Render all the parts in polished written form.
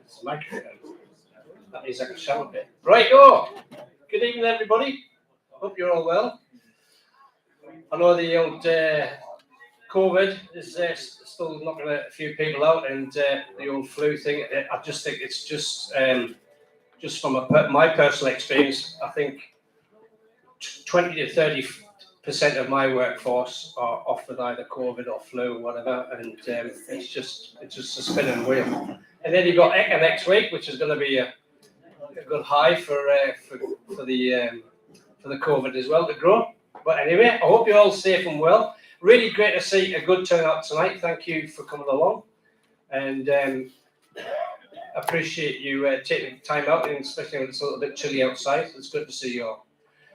It's a microphone. That means I can shout a bit. Right, go. Good evening, everybody. Hope you're all well. I know the old COVID is still knocking a few people out, and the old flu thing. I just think it's just from my personal experience. I think 20 to 30% of my workforce are off with either COVID or flu or whatever, and it's just a spinning wheel. And then you've got ECA next week, which is going to be a good high for the COVID as well to grow. But anyway, I hope you're all safe and well. Really great to see a good turnout tonight. Thank you for coming along, and appreciate you taking the time out, and especially when it's a little bit chilly outside. It's good to see you all.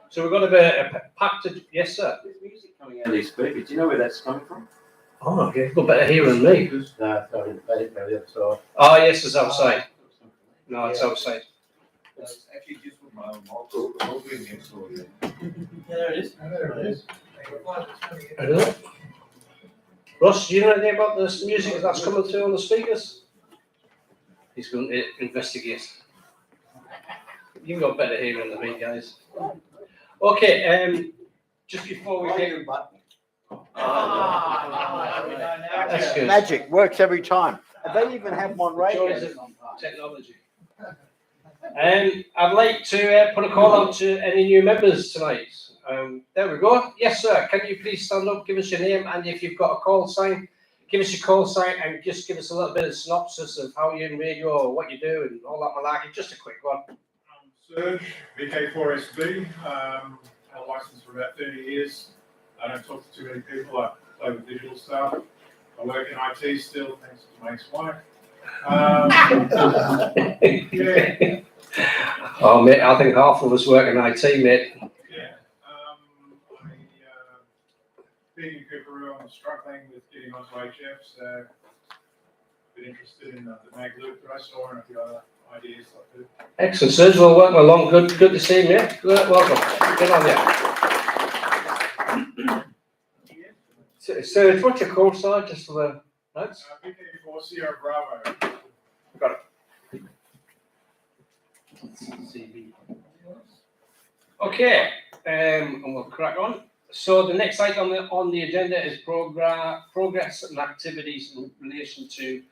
So we're going to be a packed. Yes, sir. There's music coming out of these speakers. Do you know where that's coming from? Oh, okay. You've got better hearing than me. No, it's in the paddock on the other side. Oh, yes, it's outside. No, it's outside. It's actually just with my own mouth. Yeah, there it is. There it is. I don't know. Ross, do you know anything about this music that's coming through on the speakers? He's going to investigate. You've got better hearing than me, guys. Okay, just before we get... That's good. Magic works every time. And they even have one Joys radio. of technology. I'd like to put a call out to any new members tonight. There we go. Yes, sir. Can you please stand up, give us your name, and if you've got a call sign, give us your call sign and just give us a little bit of synopsis of how you're in radio or what you do and all that malarkey. Just a quick one. Serge, VK4SB. Had a license for about 30 years. I don't talk to too many people. I play with digital stuff. I work in IT still, thanks to my ex-wife. Yeah. Oh, mate, I think half of us work in IT, mate. Yeah. Being in Cooperoo, I'm struggling with getting onto HFs. Been interested in the mag loop that I saw and a few other ideas like that. Excellent, Serge. Well, welcome along. Good to see you, mate. Welcome. Good on you. Serge, what's your call sign, just for the notes? VK4 Sierra Bravo. Got it. Okay, and we'll crack on. So the next item on the agenda is progress and activities in relation to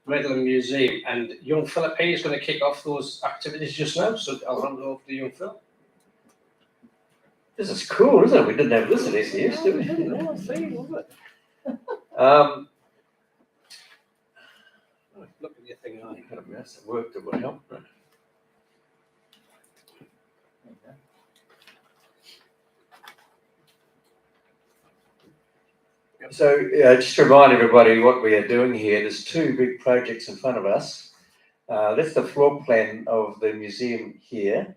Redland Museum. And young Philip P is going to kick off those activities just now, so I'll hand it over to young Phil. This is cool, isn't it? We didn't have this in ACS, did we? No, I see, was it? Look at your thing, I had a mess at work that would help. So just to remind everybody what we are doing here, there's two big projects in front of us. That's the floor plan of the museum here.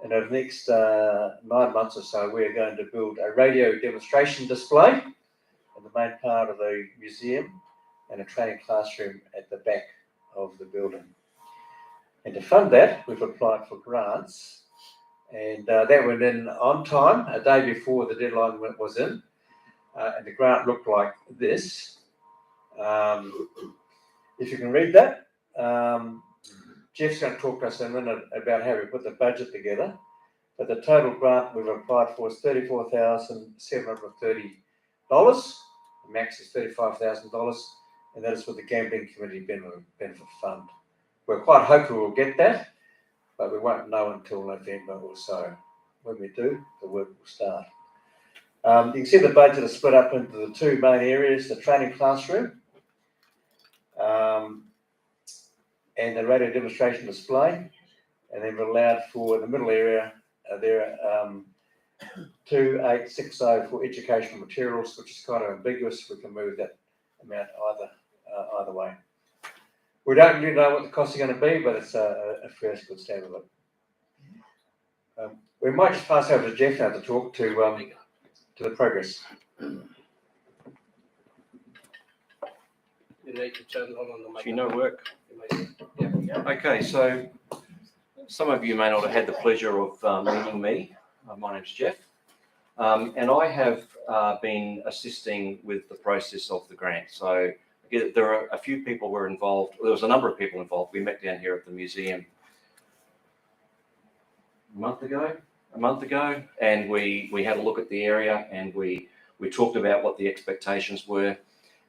And over the next 9 months or so, we're going to build a radio demonstration display in the main part of the museum and a training classroom at the back of the building. fund that, we've applied for grants, and that went in on time, a day before the deadline was in, and the grant looked like this. If you can read that, Jeff's going to talk to us in a minute about how we put the budget together, but the total grant we've applied for is $34,730. The max is $35,000, and that is for the Gambling Community Benefit Fund. We're quite hopeful we'll get that, but we won't know until November or so. When we do, the work will start. You can see the budget is split up into the two main areas, the training classroom and the radio demonstration display. And then we're allowed for the middle area, there are 2860 for educational materials, which is kind of ambiguous. We can move that amount either way. We don't really know what the costs are going to be, but it's a first good stab of it. We might just pass over to Jeff now to talk to the progress. You need to turn it on the mic. Do you know work? Yeah. Okay, so some of you may not have had the pleasure of meeting me. My name's Jeff, and I have been assisting with the process of the grant. So there are a few people were involved. There was a number of people involved. We met down here at the museum a month ago, and we had a look at the area, and we talked about what the expectations were.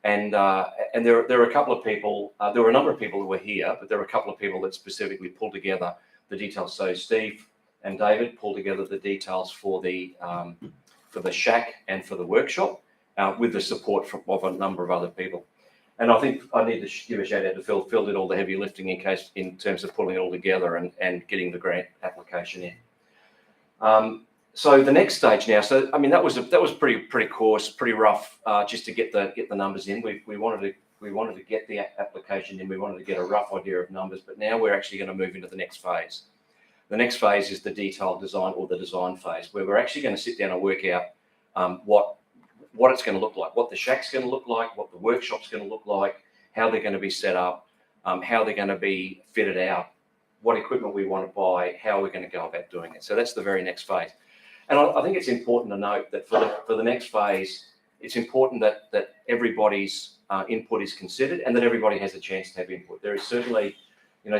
And there are a couple of people, there were a number of people who were here, but there were a couple of people that specifically pulled together the details. So Steve and David pulled together the details for the shack and for the workshop with the support of a number of other people. And I think I need to give a shout out to Phil. Phil did all the heavy lifting in terms of pulling it all together and getting the grant application in. So the next stage now. So I mean that was pretty coarse, pretty rough, just to get the numbers in. We wanted to get the application in. We wanted to get a rough idea of numbers, but now we're actually going to move into the next phase. The next phase is the detailed design, or the design phase, where we're actually going to sit down and work out what it's going to look like, what the shack's going to look like, what the workshop's going to look like, how they're going to be set up, how they're going to be fitted out, what equipment we want to buy, how we're going to go about doing it. So that's the very next phase. And I think it's important to note that for the next phase, it's important that everybody's input is considered and that everybody has a chance to have input. There is certainly,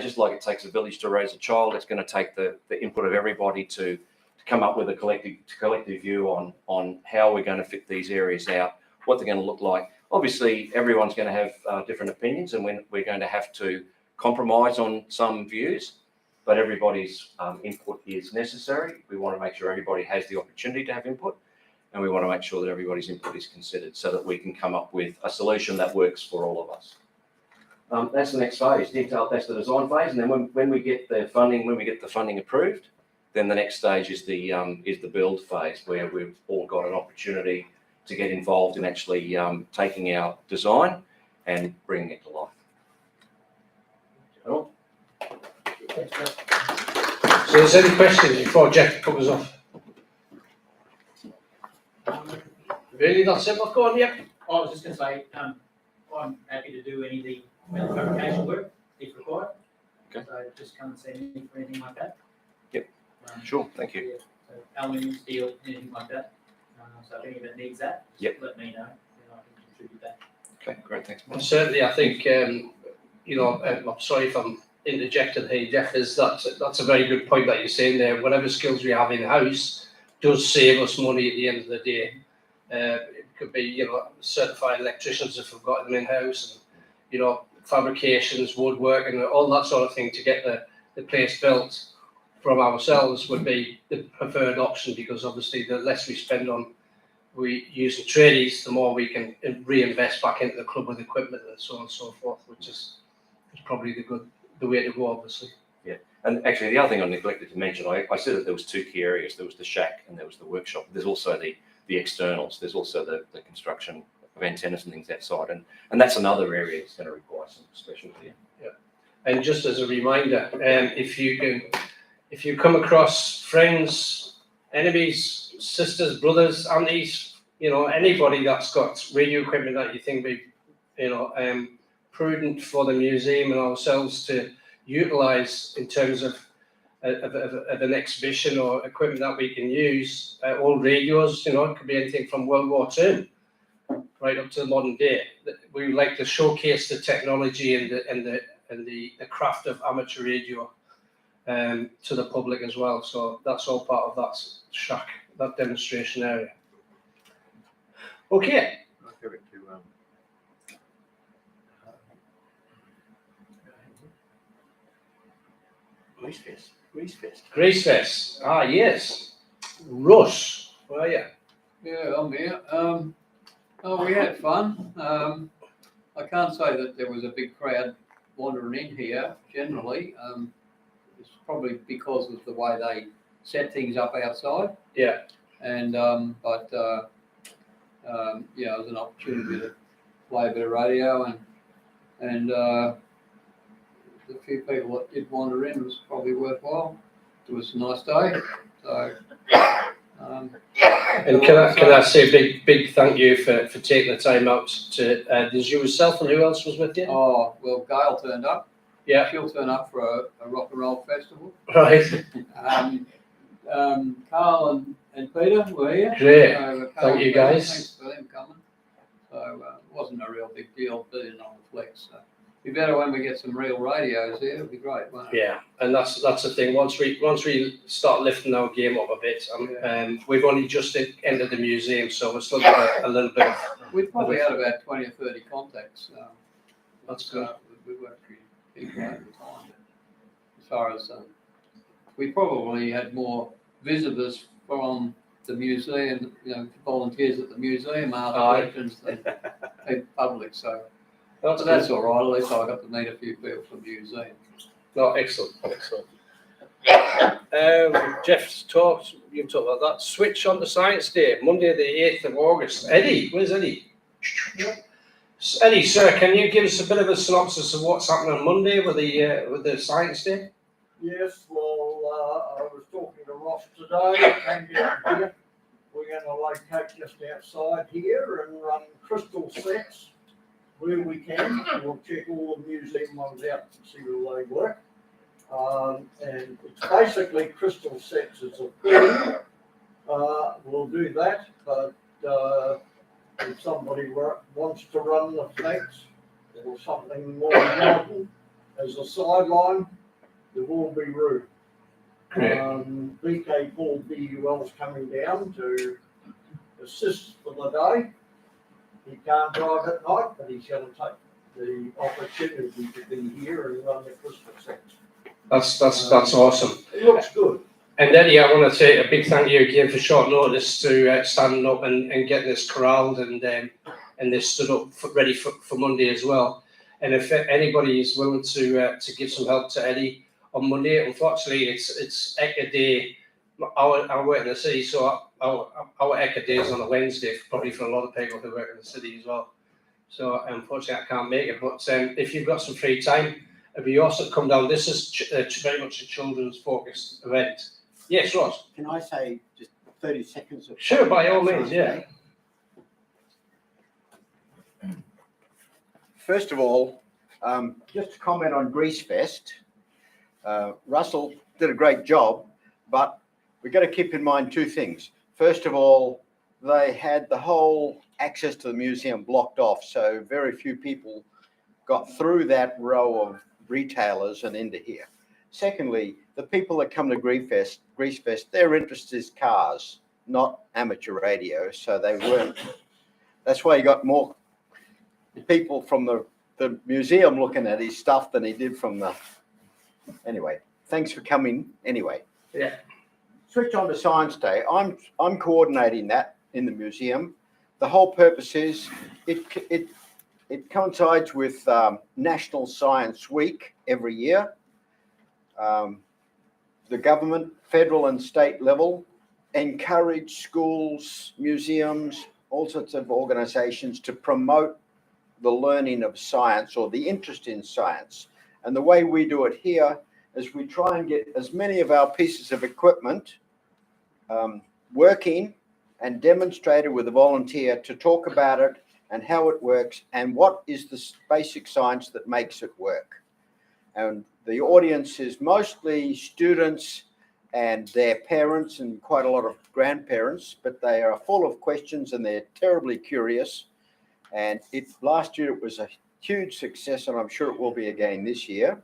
just like it takes a village to raise a child, it's going to take the input of everybody to come up with a collective view on how we're going to fit these areas out, what they're going to look like. Obviously, everyone's going to have different opinions, and we're going to have to compromise on some views, but everybody's input is necessary. We want to make sure everybody has the opportunity to have input, and we want to make sure that everybody's input is considered so that we can come up with a solution that works for all of us. That's the next phase. That's the design phase, and then when we get the funding approved, then the next stage is the build phase, where we've all got an opportunity to get involved in actually taking our design and bringing it to life. Cool. So is there any questions before Jeff covers off? Really, that's it? What's going on? Yep. I was just going to say, I'm happy to do any of the fabrication work if required. Okay. So just come and see me for anything like that. Yep. Sure. Thank you. Yeah, so aluminium, steel, anything like that. So if any of it needs that, Yep. let me know, and I can contribute that. Okay. Great. Thanks, Well, Mike. certainly, I think I'm sorry if I'm interjecting here, Jeff. That's a very good point that you're saying there. Whatever skills we have in house does save us money at the end of the day. It could be certified electricians if we've got them in house, and fabrications, woodwork, and all that sort of thing to get the place built from ourselves would be the preferred option, because obviously the less we spend on using tradies, the more we can reinvest back into the club with equipment and so on and so forth, which is probably the way to go, obviously. Yeah. And actually, the other thing I neglected to mention, I said that there was two key areas. There was the shack and there was the workshop. There's also the externals. There's also the construction of antennas and things outside, and that's another area that's going to require some specialty. Yeah. And just as a reminder, if you come across friends, enemies, sisters, brothers, aunties, anybody that's got radio equipment that you think be, prudent for the museum and ourselves to utilise in terms of an exhibition or equipment that we can use. Old radios, it could be anything from World War II right up to the modern day. We would like to showcase the technology and the craft of amateur radio to the public as well. So that's all part of that shack, that demonstration area. Okay. I'll give it to, Grease Fest. Ah, yes. Russ, where are you? Yeah, I'm here. We had fun. I can't say that there was a big crowd wandering in here generally. It's probably because of the way they set things up outside. Yeah. And it was an opportunity to play a bit of radio and the few people that did wander in was probably worthwhile. It was a nice day. So. And can I say a big thank you for taking the time out to, there's you yourself and who else was with you? Oh, well, Gail turned up. Yeah. She'll turn up for a rock and roll festival. Right. Carl and Peter were here. Great. Carl Thank you, and Peter, guys. Thanks for them coming. So it wasn't a real big deal being on the flex. So be better when we get some real radios here. It'd be great, won't it? Yeah, and that's the thing. Once we start lifting our game up a bit, we've only just entered the museum, so we're still got a little bit of. We probably had about 20 or 30 contacts. That's good. We weren't pretty people at the time. As far as we probably had more visitors from the museum, volunteers at the museum asking questions than public. So. That's all right. At least I got to meet a few people from the museum. No, excellent. Jeff's talked. You talked about that. Switch on to Science Day, Monday the 8th of August. Eddie, where's Eddie? Eddie, sir, can you give us a bit of a synopsis of what's happening on Monday with the Science Day? Yes, well, I was talking to Ross today, came down here. We're going to locate just outside here and run crystal sets where we can. We'll check all the museum ones out and see where they work. And it's basically crystal sets as a theme. We'll do that, but if somebody wants to run the flex or something more modern as a sideline, there will be room. BK4 BUL's coming down to assist for the day. He can't drive at night, but he's going to take the opportunity to be here and run the crystal sets. That's awesome. It looks good. And Eddie, I want to say a big thank you again for short notice to standing up and getting this corralled and this stood up ready for Monday as well. And if anybody is willing to give some help to Eddie on Monday, unfortunately it's Eka Day. I work in the city, so our Eka Day is on a Wednesday, probably for a lot of people who work in the city as well. So unfortunately I can't make it. But if you've got some free time, it'd be awesome to come down. This is very much a children's focused event. Yes, Ross. Can I say just 30 seconds of... Sure, by all means, yeah. First of all, just to comment on Grease Fest. Russell did a great job, but we've got to keep in mind two things. First of all, they had the whole access to the museum blocked off, so very few people got through that row of retailers and into here. Secondly, the people that come to Grease Fest, their interest is cars, not amateur radio, so they weren't. That's why you got more people from the museum looking at his stuff than he did from the... Anyway, thanks for coming anyway. Yeah. Switch on to Science Day. I'm coordinating that in the museum. The whole purpose is it coincides with National Science Week every year. The government, federal and state level, encourage schools, museums, all sorts of organizations to promote the learning of science or the interest in science. And the way we do it here is we try and get as many of our pieces of equipment working and demonstrated with a volunteer to talk about it and how it works and what is the basic science that makes it work. And The audience is mostly students and their parents and quite a lot of grandparents, but they are full of questions and they're terribly curious. And last year it was a huge success, and I'm sure it will be again this year.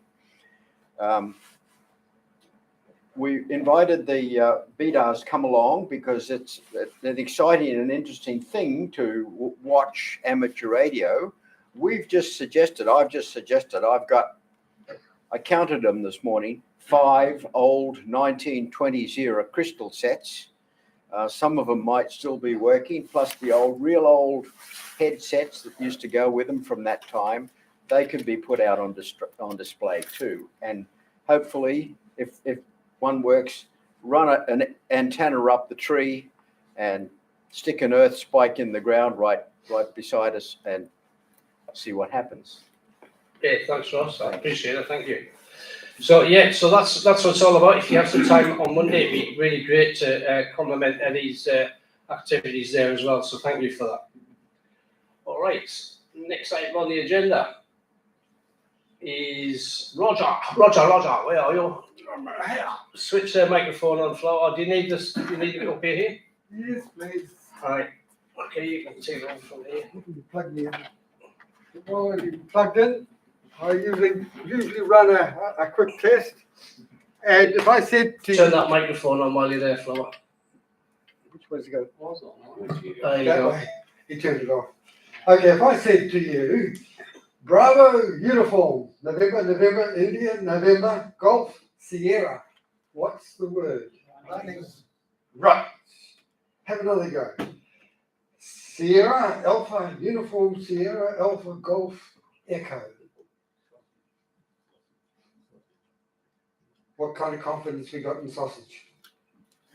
We invited the BDARS come along because it's an exciting and interesting thing to watch amateur radio. I've just suggested, I counted them this morning, 5 old 1920s era crystal sets. Some of them might still be working, plus the real old headsets that used to go with them from that time. They could be put out on display too. And hopefully, if one works, run an antenna up the tree and stick an earth spike in the ground right beside us and see what happens. Yeah, thanks, Ross. I appreciate it. Thank you. So yeah, so that's what it's all about. If you have some time on Monday, it'd be really great to complement Eddie's activities there as well. So thank you for that. All right, next item on the agenda is Roger. Roger, where are you? Switch the microphone on, Flo. Or do you need this? Do you need it up here? Yes, please. All right. Okay, you can take it on from here. Plug me in. While you're plugged in, I usually run a quick test. And if I said to Turn that microphone on while you're there, Flo. which way does it go? There you That go. way. He turned it off. Okay, if I said to you, Bravo, uniform, November, India, November, Golf, Sierra. What's the word? Right. Have another go. Sierra, Alpha, uniform, Sierra, Alpha, Golf, Echo. What kind of confidence we got in sausage?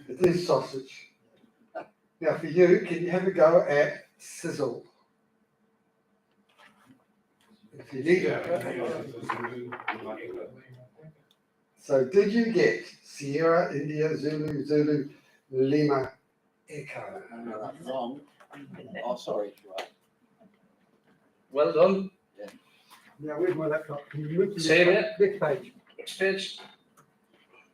It is sausage. Now for you, can you have a go at sizzle? If you need it. So did you get Sierra, India, Zulu, Lima, Echo? No, that's wrong. Oh, sorry. Right. Well done. Now where's my laptop? Can you move to Same the it. next page? Next page.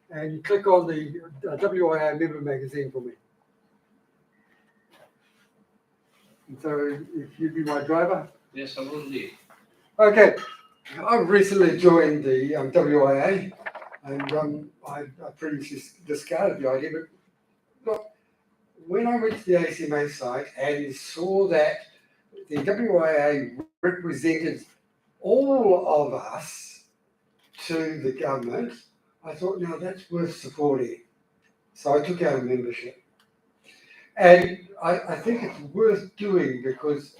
And you click on the WIA member magazine for me. And so if you be my driver. Yes, I will indeed. Okay, I've recently joined the WIA, and I previously discarded the idea, but look, when I went to the ACMA site and saw that the WIA represented all of us to the government, I thought, now that's worth supporting. So I took out a membership. And I think it's worth doing because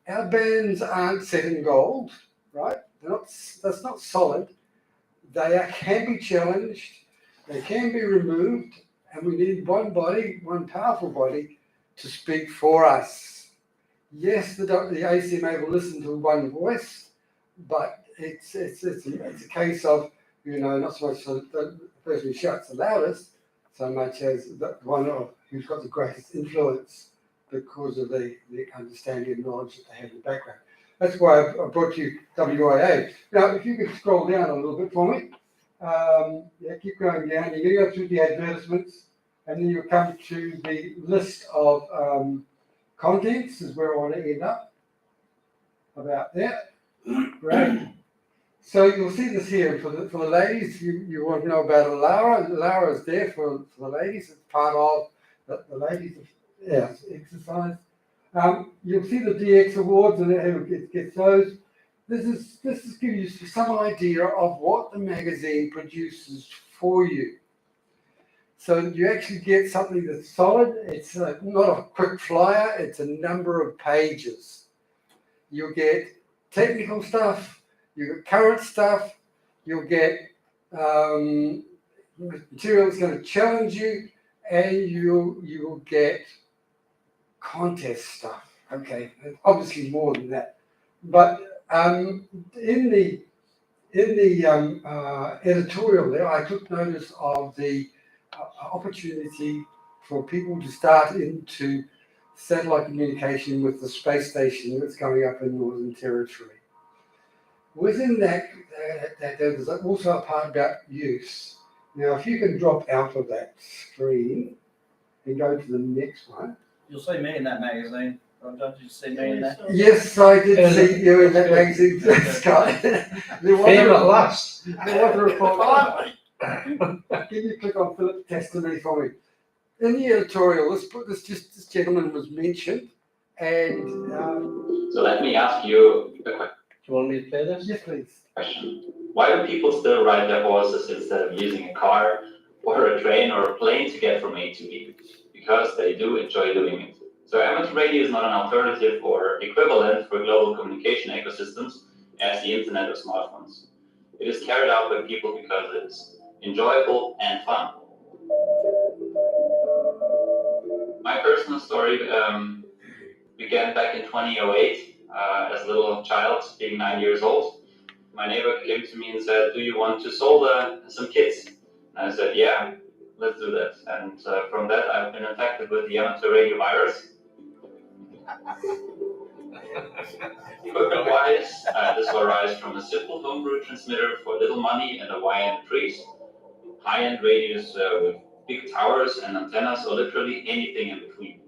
our bands aren't set in gold, right? That's not solid. They can be challenged, they can be removed, and we need one body, one powerful body to speak for us. Yes, the ACMA will listen to one voice, but it's a case of, not so much the person who shouts the loudest, so much as the one who's got the greatest influence because of the understanding and knowledge that they have in the background. That's why I brought you WIA. Now, if you could scroll down a little bit for me. Keep going down. You're going to go through the advertisements, and then you'll come to the list of contents is where I want to end up. About that. Great. So you'll see this here for the ladies. You want to know about Lara. Lara is there for the ladies. It's part of the ladies' exercise. You'll see the DX awards and who gets those. This is giving you some idea of what the magazine produces for you. So you actually get something that's solid. It's not a quick flyer. It's a number of pages. You'll get technical stuff. You get current stuff. You'll get material that's going to challenge you, and you will get contest stuff. Okay, obviously more than that, but in the editorial there, I took notice of the opportunity for people to start into satellite communication with the space station that's going up in Northern Territory. Within that, there's also a part about use. Now, if you can drop out of that screen and go to the next one. You'll see me in that magazine. Or don't you see me in that? Yes, I did see you in that magazine, Scott. Fame at last. There was a report. Can you click on Philip's testimony for me? In the editorial, this gentleman was mentioned, and So let me ask you a Do you want me to play this? yes, please. question. Why do people still ride their horses instead of using a car or a train or a plane to get from A to B? Because they do enjoy doing it. So amateur radio is not an alternative or equivalent for global communication ecosystems as the internet or smartphones. It is carried out by people because it's enjoyable and fun. My personal story began back in 2008 as a little child, being 9 years old. My neighbor came to me and said, "Do you want to solder some kits?" And I said, "Yeah, let's do that." And from that, I've been infected with the amateur radio virus. Equipment-wise, this will arise from a simple homebrew transmitter for little money and a wire and trees. High-end radios with big towers and antennas, or literally anything in between.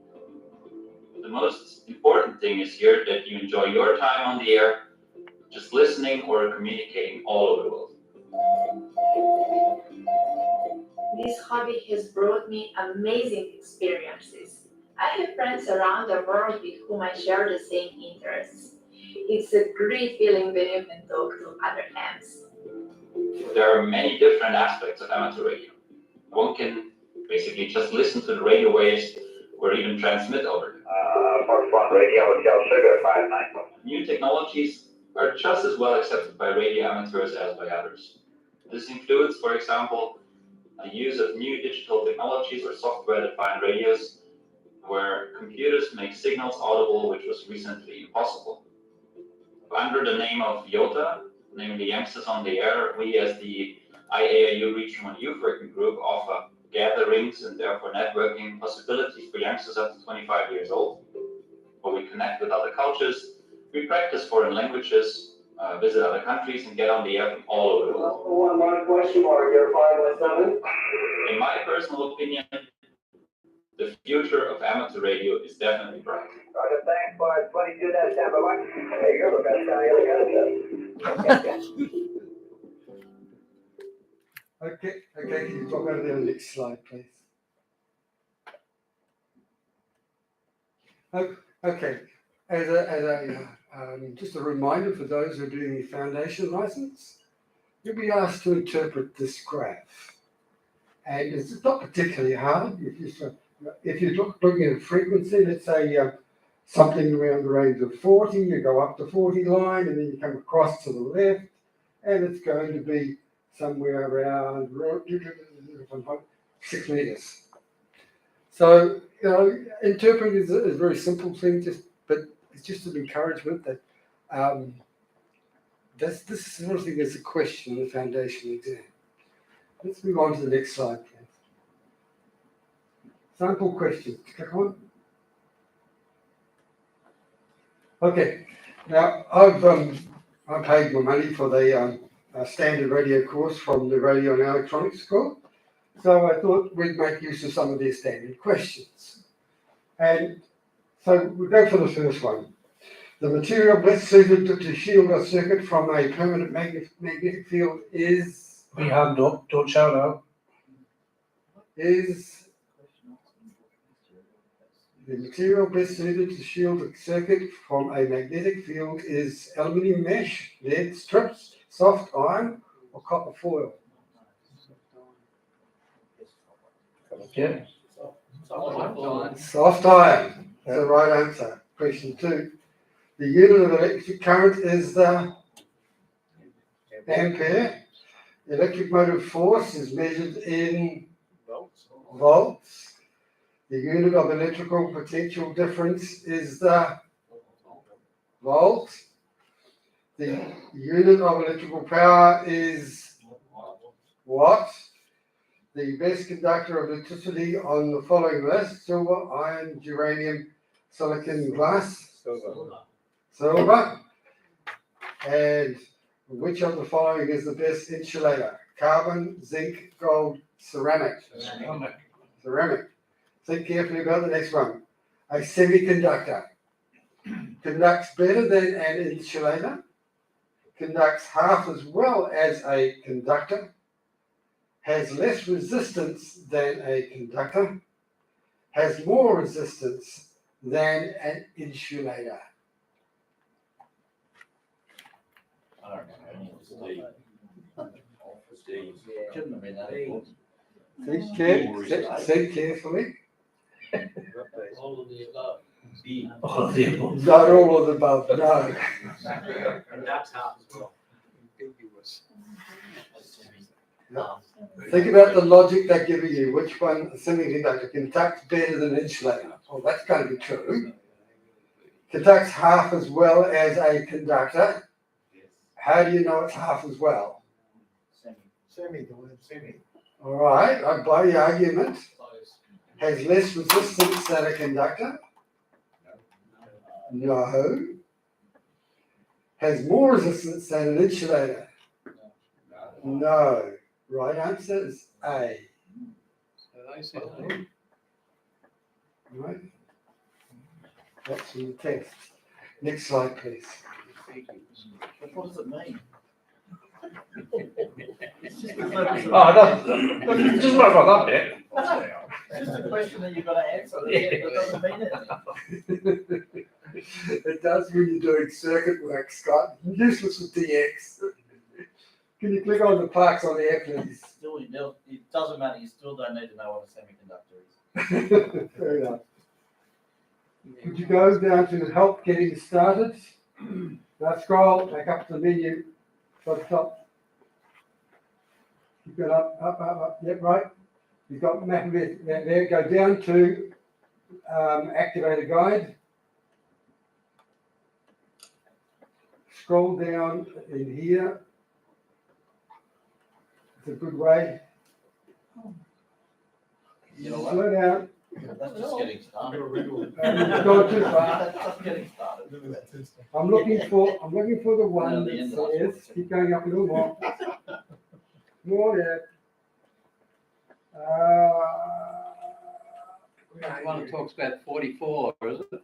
The most important thing is here that you enjoy your time on the air, just listening or communicating all over the world. This hobby has brought me amazing experiences. I have friends around the world with whom I share the same interests. It's a great feeling when you can talk to other hams. There are many different aspects of amateur radio. One can basically just listen to the radio waves or even transmit over them. Radio Hotel Sugar 59. New technologies are just as well accepted by radio amateurs as by others. This includes, for example, the use of new digital technologies or software-defined radios where computers make signals audible, which was recently impossible. Under the name of YOTA, namely Youngsters on the Air, we as the IAIU Regional Youth Working Group offer gatherings and therefore networking possibilities for youngsters up to 25 years old, where we connect with other cultures, we practice foreign languages, visit other countries, and get on the air from all over the world. One question mark here, 517. In my personal opinion, the future of amateur radio is definitely bright. Roger, thanks for 22, that's down by one. Hey, you're the best guy in the country. Okay, can you talk over the next slide, please? Okay, just a reminder for those who are doing the foundation license, you'll be asked to interpret this graph. And it's not particularly hard. If you're looking at a frequency, let's say something around the range of 40, you go up to 40 line, and then you come across to the left, and it's going to be somewhere around 6 meters. So, interpreting is a very simple thing, but it's just an encouragement that this sort of thing is a question in the foundation exam. Let's move on to the next slide, please. Sample questions. Click on. Okay. Now I paid my money for the standard radio course from the Radio and Electronics School, so I thought we'd make use of some of their standard questions. And so we'll go for the first one. The material best suited to shield a circuit from a permanent magnetic field is. We hand up, don't shout out. Is the material best suited to shield a circuit from a magnetic field is aluminium mesh, lead strips, soft iron, or copper foil? Yeah. Soft iron. That's the right answer. Question 2. The unit of electric current is the ampere. Electric motive force is measured in volts. The unit of electrical potential difference is the volt. The unit of electrical power is watt. The best conductor of electricity on the following list: silver, iron, uranium, silicon, glass. Silver. And Which of the following is the best insulator? Carbon, zinc, gold, ceramic. Ceramic. Think carefully about the next one. A semiconductor conducts better than an insulator, conducts half as well as a conductor, has less resistance than a conductor, has more resistance than an insulator. I don't know. Shouldn't have been that important. Think carefully. All of the above. All of the above. Not all of the above, no. And that's half as well. Think about the logic they're giving you. Which one, a semiconductor, conducts better than an insulator? Oh, that's going to be true. Conducts half as well as a conductor. How do you know it's half as well? Semi. All right, I buy the argument. Has less resistance than a conductor? No. Has more resistance than an insulator? No. Right answer is A. Right. That's from the text. Next slide, please. But what does it mean? Oh, no, it doesn't matter about that bit. It's just a question that you've got to answer. It doesn't mean anything. It does when you're doing circuit work, Scott. Useless with DX. Can you click on the parks on the app, please? Still, it doesn't matter. You still don't need to know what a semiconductor is. Fair enough. Would you go down to help getting started? Now scroll back up to the menu. Try the top. Keep it up. Yep, right. You've got map of it there. Go down to activator guide. Scroll down in here. It's a good way. You know what? Slow down. That's just getting started. It's gone too far. That's just getting started. I'm looking for the one No, the end of that that says, keep going up a little more. More there. The one that talks about 44, is it?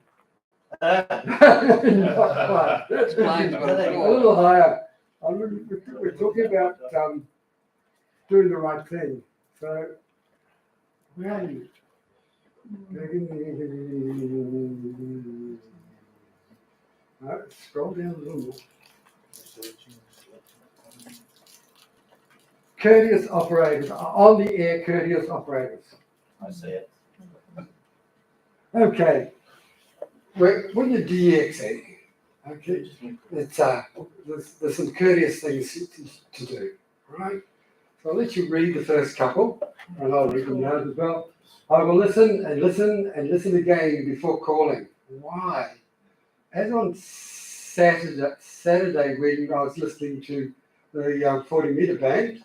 Not quite. Explains what it's A for. little higher. We're talking about doing the right thing. So, where are you? Right, scroll down a little more. Courteous operators, on the air courteous operators. I see it. Okay. When you're DXing, okay, it's there's some courteous things to do, right? So I'll let you read the first couple, and I'll read them now as well. I will listen and listen and listen again before calling. Why? As on Saturday when I was listening to the 40-meter band,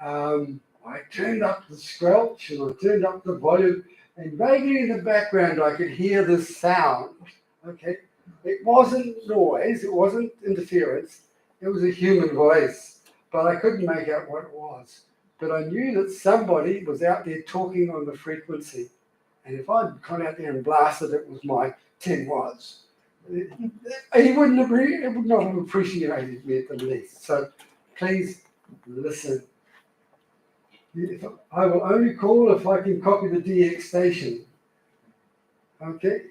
I turned up the squelch and I turned up the volume, and vaguely in the background I could hear this sound. Okay, it wasn't noise, it wasn't interference, it was a human voice, but I couldn't make out what it was. But I knew that somebody was out there talking on the frequency, and if I'd gone out there and blasted it with my 10 watts, he would not have appreciated me at the least. So please listen. I will only call if I can copy the DX station. Okay.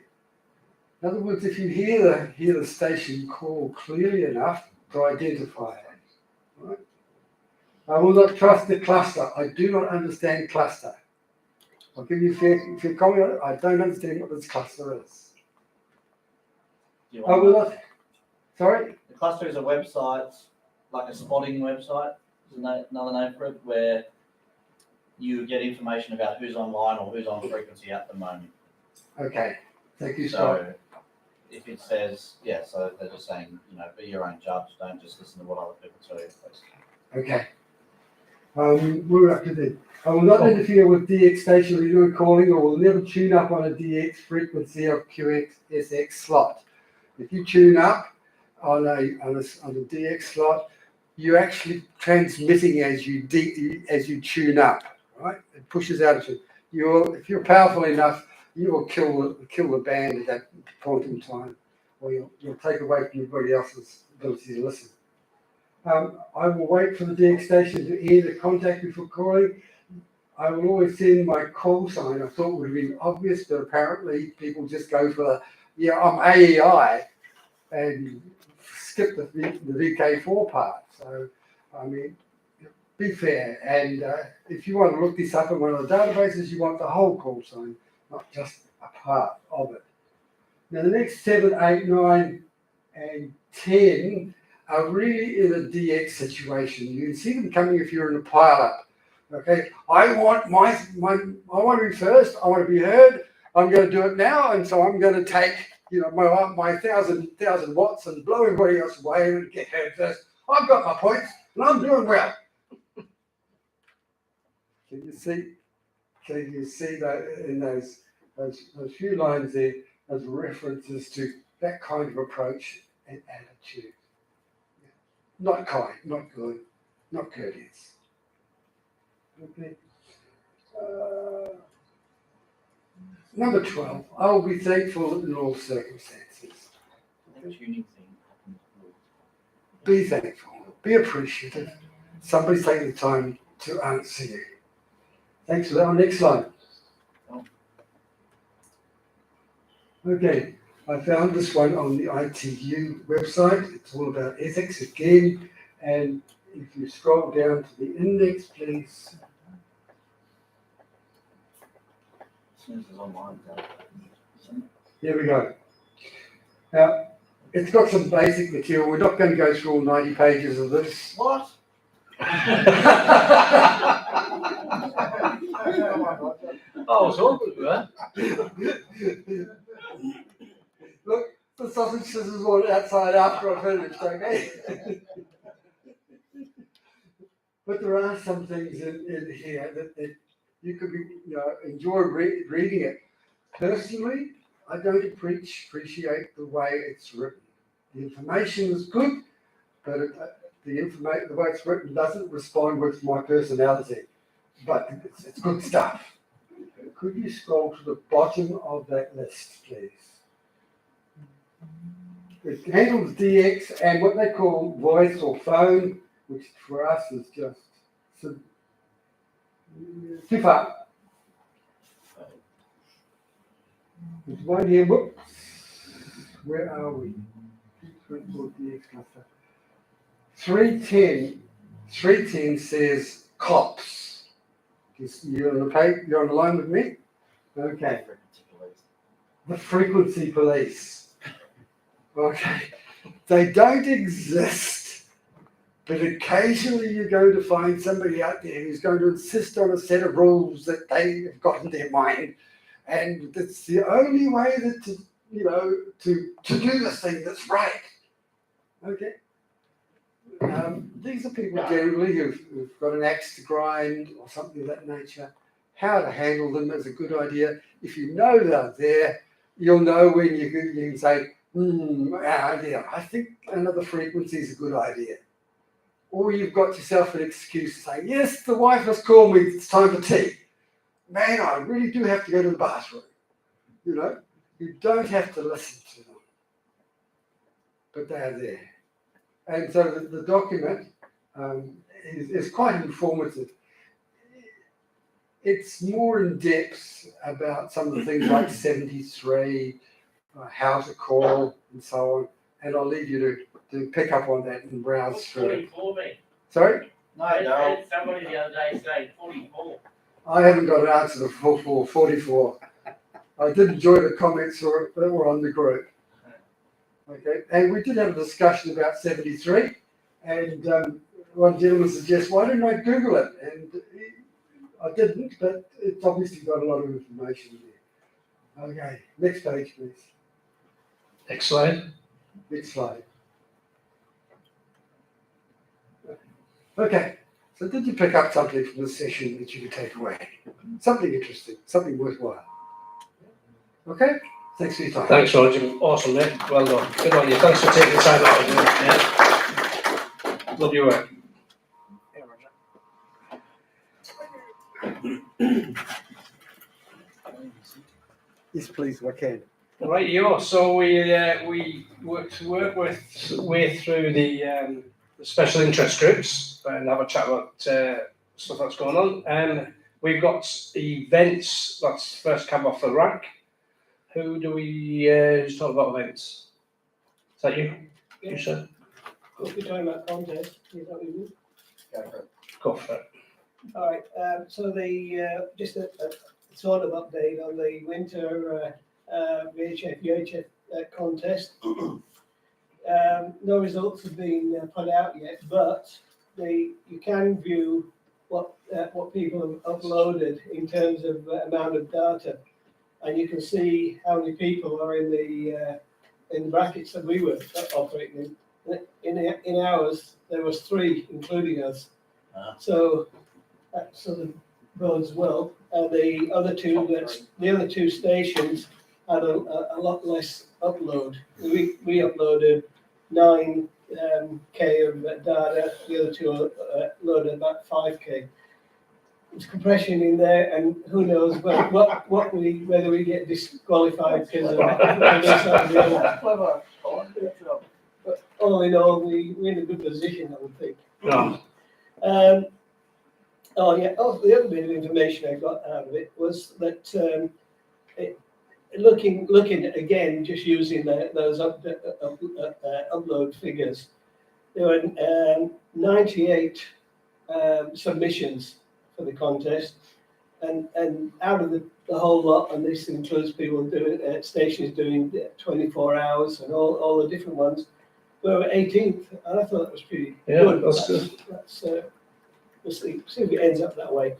In other words, if you hear the station call clearly enough to identify it. Right? I will not trust the cluster. I do not understand cluster. I'll give you a fair comment on it. I don't understand what this cluster is. I will not. Sorry? The cluster is a website, like a spotting website, is another name for it, where you get information about who's online or who's on frequency at the moment. Okay. Thank you, Scott. So if it says, so they're just saying, be your own judge. Don't just listen to what other people tell you. Okay. We're up to this. I will not interfere with DX station radio calling, or will never tune up on a DX frequency of QXSX slot. If you tune up on a DX slot, you're actually transmitting as you tune up, right? It pushes out. If you're powerful enough, you will kill the band at that point in time, or you'll take away from everybody else's ability to listen. I will wait for the DX station to either contact me for calling. I will always send my call sign. I thought would have been obvious, but apparently people just go for I'm AEI and skip the VK4 part. So, I mean, be fair. And if you want to look this up in one of the databases, you want the whole call sign, not just a part of it. Now, the next 7, 8, 9, and 10 are really in a DX situation. You can see them coming if you're in a pilot. Okay, I want I want to be first. I want to be heard. I'm going to do it now, and so I'm going to take my 1,000 watts and blow everybody else away and get heard first. I've got my points, and I'm doing well. Can you see that in those few lines there as references to that kind of approach and attitude? Not kind, not good, not courteous. Okay. Number 12, I will be thankful in all circumstances. Be thankful, be appreciative. Somebody's taking the time to answer you. Thanks for that. Next slide. Okay, I found this one on the ITU website. It's all about ethics again. And if you scroll down to the index, please. Here we go. Now, it's got some basic material. We're not going to go through all 90 pages of this. What? Oh, it's all good, right? Look, the sausage scissors were outside after I finished, okay? But there are some things in here that you could enjoy reading it. Personally, I don't appreciate the way it's written. The information is good, but the way it's written doesn't respond with my personality. But it's good stuff. Could you scroll to the bottom of that list, please? It handles DX and what they call voice or phone, which for us is just too far. There's one here, whoops. Where are we? 310 says cops. You're on the line with me? Okay. The frequency police. Okay. They don't exist, but occasionally you're going to find somebody out there who's going to insist on a set of rules that they have got in their mind. And that's the only way that to do this thing that's right. Okay. These are people generally who've got an axe to grind or something of that nature. How to handle them is a good idea. If you know they're there, you'll know when you can say, I think another frequency is a good idea. Or you've got yourself an excuse to say, yes, the wife has called me, it's time for tea. Man, I really do have to go to the bathroom. You don't have to listen to them, but they are there. And so the document is quite informative. It's more in depth about some of the things like 73, how to call, and so on. And I'll leave you to pick up on that and browse through it. 44, mate. Sorry? No, I no. heard somebody the other day say 44. I haven't got an answer for 44. I did enjoy the comments that were on the group. Okay, and we did have a discussion about 73, and one gentleman suggests, why didn't I Google it? And I didn't, but it's obviously got a lot of information there. Okay, next page, please. Next slide. Next slide. Okay, so did you pick up something from the session that you could take away? Something interesting, something worthwhile. Okay, thanks for your time. Thanks, Roger. Awesome, mate. Well done. Good on you. Thanks for taking the time out to do it. Yeah. Love your work. Yes, please, if I can. Right, so we work way through the special interest groups and have a chat about stuff that's going on. We've got events. That's first come off the rank. Who do we who's talking about events? Is that you? You sir? If you're talking about contest, is that what you mean? Go for it. All right, so just a sort of update on the winter VHF UHF contest. No results have been put out yet, but you can view what people have uploaded in terms of amount of data, and you can see how many people are in the brackets that we were operating in. In ours, there was 3, including us. So that sort of bodes well. And the other two stations had a lot less upload. We uploaded 9K of data. The other two loaded about 5K. There's compression in there, and who knows whether we get disqualified because of this or the other. But all in all, we're in a good position, I would think. No. The other bit of information I got out of it was that looking at, again, just using those upload figures, there were 98 submissions for the contest, and out of the whole lot, and this includes people doing stations doing 24 hours and all the different ones, we were 18th, and I thought that was pretty good. That's good. We'll see if it ends up that way.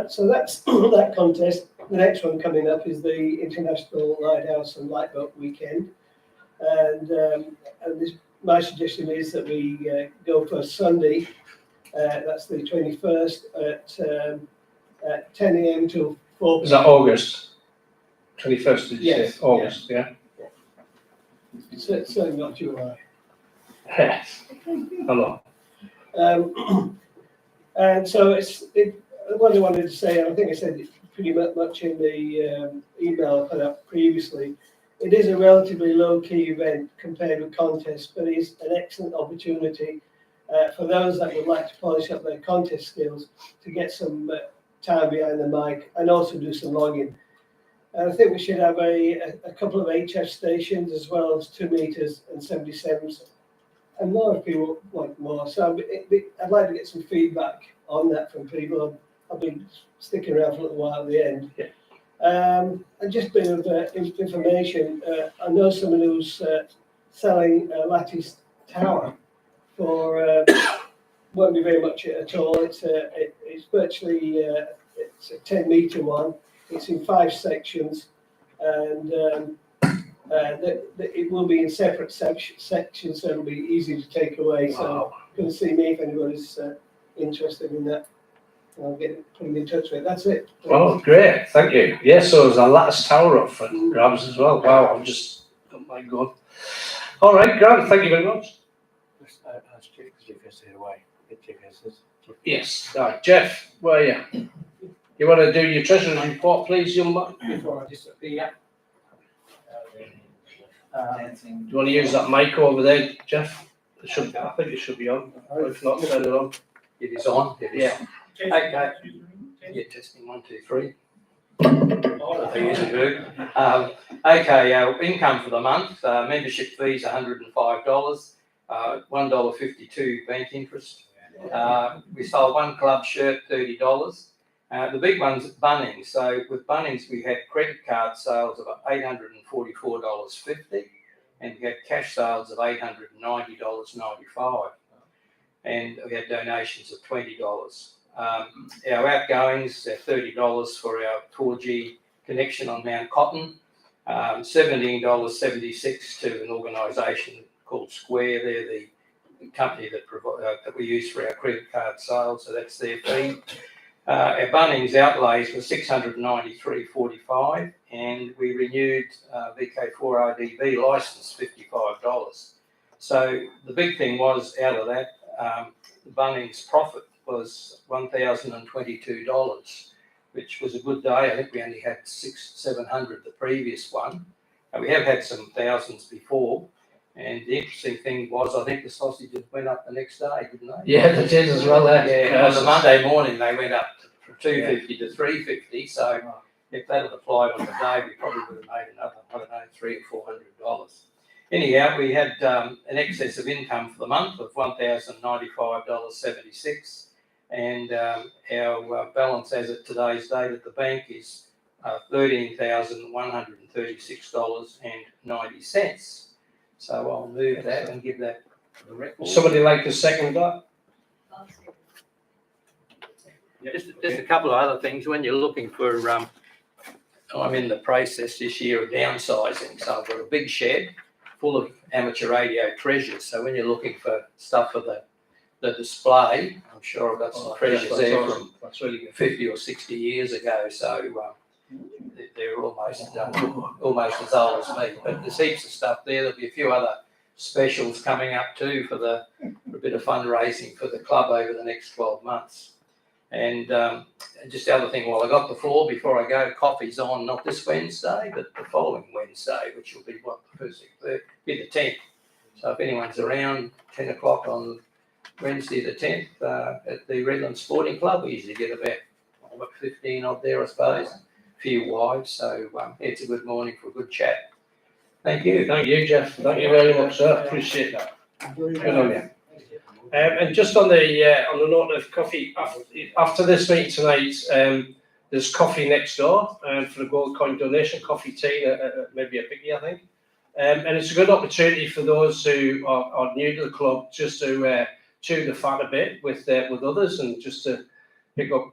So that's that contest. The next one coming up is the International Lighthouse and Lightboat Weekend, and my suggestion is that we go for Sunday. That's the 21st at 10 a.m. till 4 p.m. Is that August? 21st, did you Yes, say? August, yeah. It's certainly not July. Yes. Hello. And so what I wanted to say, and I think I said it pretty much in the email I put up previously, it is a relatively low-key event compared with contests, but it is an excellent opportunity for those that would like to polish up their contest skills to get some time behind the mic and also do some logging. And I think we should have a couple of HF stations as well as 2 meters and 77s. And more if people want more. So I'd like to get some feedback on that from people. I'll be sticking around for a little while at the end. Yeah. And just a bit of information. I know someone who's selling a lattice tower for won't be very much at all. It's virtually it's a 10-meter one. It's in 5 sections, and it will be in separate sections, so it'll be easy to take away. So come and see me if anybody's interested in that. I'll put them in touch with it. That's it. Oh, great, thank you. Yes, so there's a lattice tower up for grabs as well. Wow, I'm just, oh my God. All right, Grant, thank you very much. Yes, all right, Jeff, where are you? You want to do your treasurer's report, please, young man? Before I disappear. Do you want to use that mic over there, Jeff? I think it should be on. If not, turn it on. It is on. Yeah. Okay. Yeah, testing 1, 2, 3. I think it's good. Okay, our income for the month, membership fees $105, $1.52 bank interest. We sold 1 club shirt, $30. The big one's Bunnings. So with Bunnings, we had credit card sales of $844.50, and we had cash sales of $890.95, and we had donations of $20. Our outgoings are $30 for our 4G connection on Mount Cotton, $17.76 to an organisation called Square. They're the company that we use for our credit card sales, so that's their fee. Our Bunnings outlays were $693.45, and we renewed VK4RDB licence $55. So the big thing was out of that, the Bunnings profit was $1,022, which was a good day. I think we only had 700 the previous one. We have had some thousands before. And the interesting thing was, I think the sausages went up the next day, didn't they? Yeah, they did as well. Yeah, on the Monday morning they went up from 250 to 350. So if that had applied on the day, we probably would have made another, I don't know, $300 or $400. Anyhow, we had an excess of income for the month of $1,095.76, and our balance as of today's date at the bank is $13,136.90. So I'll move that and give that to the record. Somebody like to second that? Just a couple of other things. When you're looking for, I'm in the process this year of downsizing. So I've got a big shed full of amateur radio treasures. So when you're looking for stuff for the display, I'm sure I've got some treasures there from 50 or 60 years ago. So they're almost as old as me. But there's heaps of stuff there. There'll be a few other specials coming up too for a bit of fundraising for the club over the next 12 months. And just the other thing, while I got the floor, before I go, coffee's on not this Wednesday, but the following Wednesday, which will be what, the first, be the 10th. So if anyone's around, 10 o'clock on Wednesday the 10th at the Redland Sporting Club, we usually get about 15 odd there, I suppose, a few wide. So it's a good morning for a good chat. Thank you. Thank you, Jeff. Thank you very much, sir. Appreciate that. Good on you. And just on the note of coffee, after this meeting tonight, there's coffee next door for the Gold Coin donation, coffee tea, maybe a biggie, I think. And it's a good opportunity for those who are new to the club just to chew the fat a bit with others and just to pick up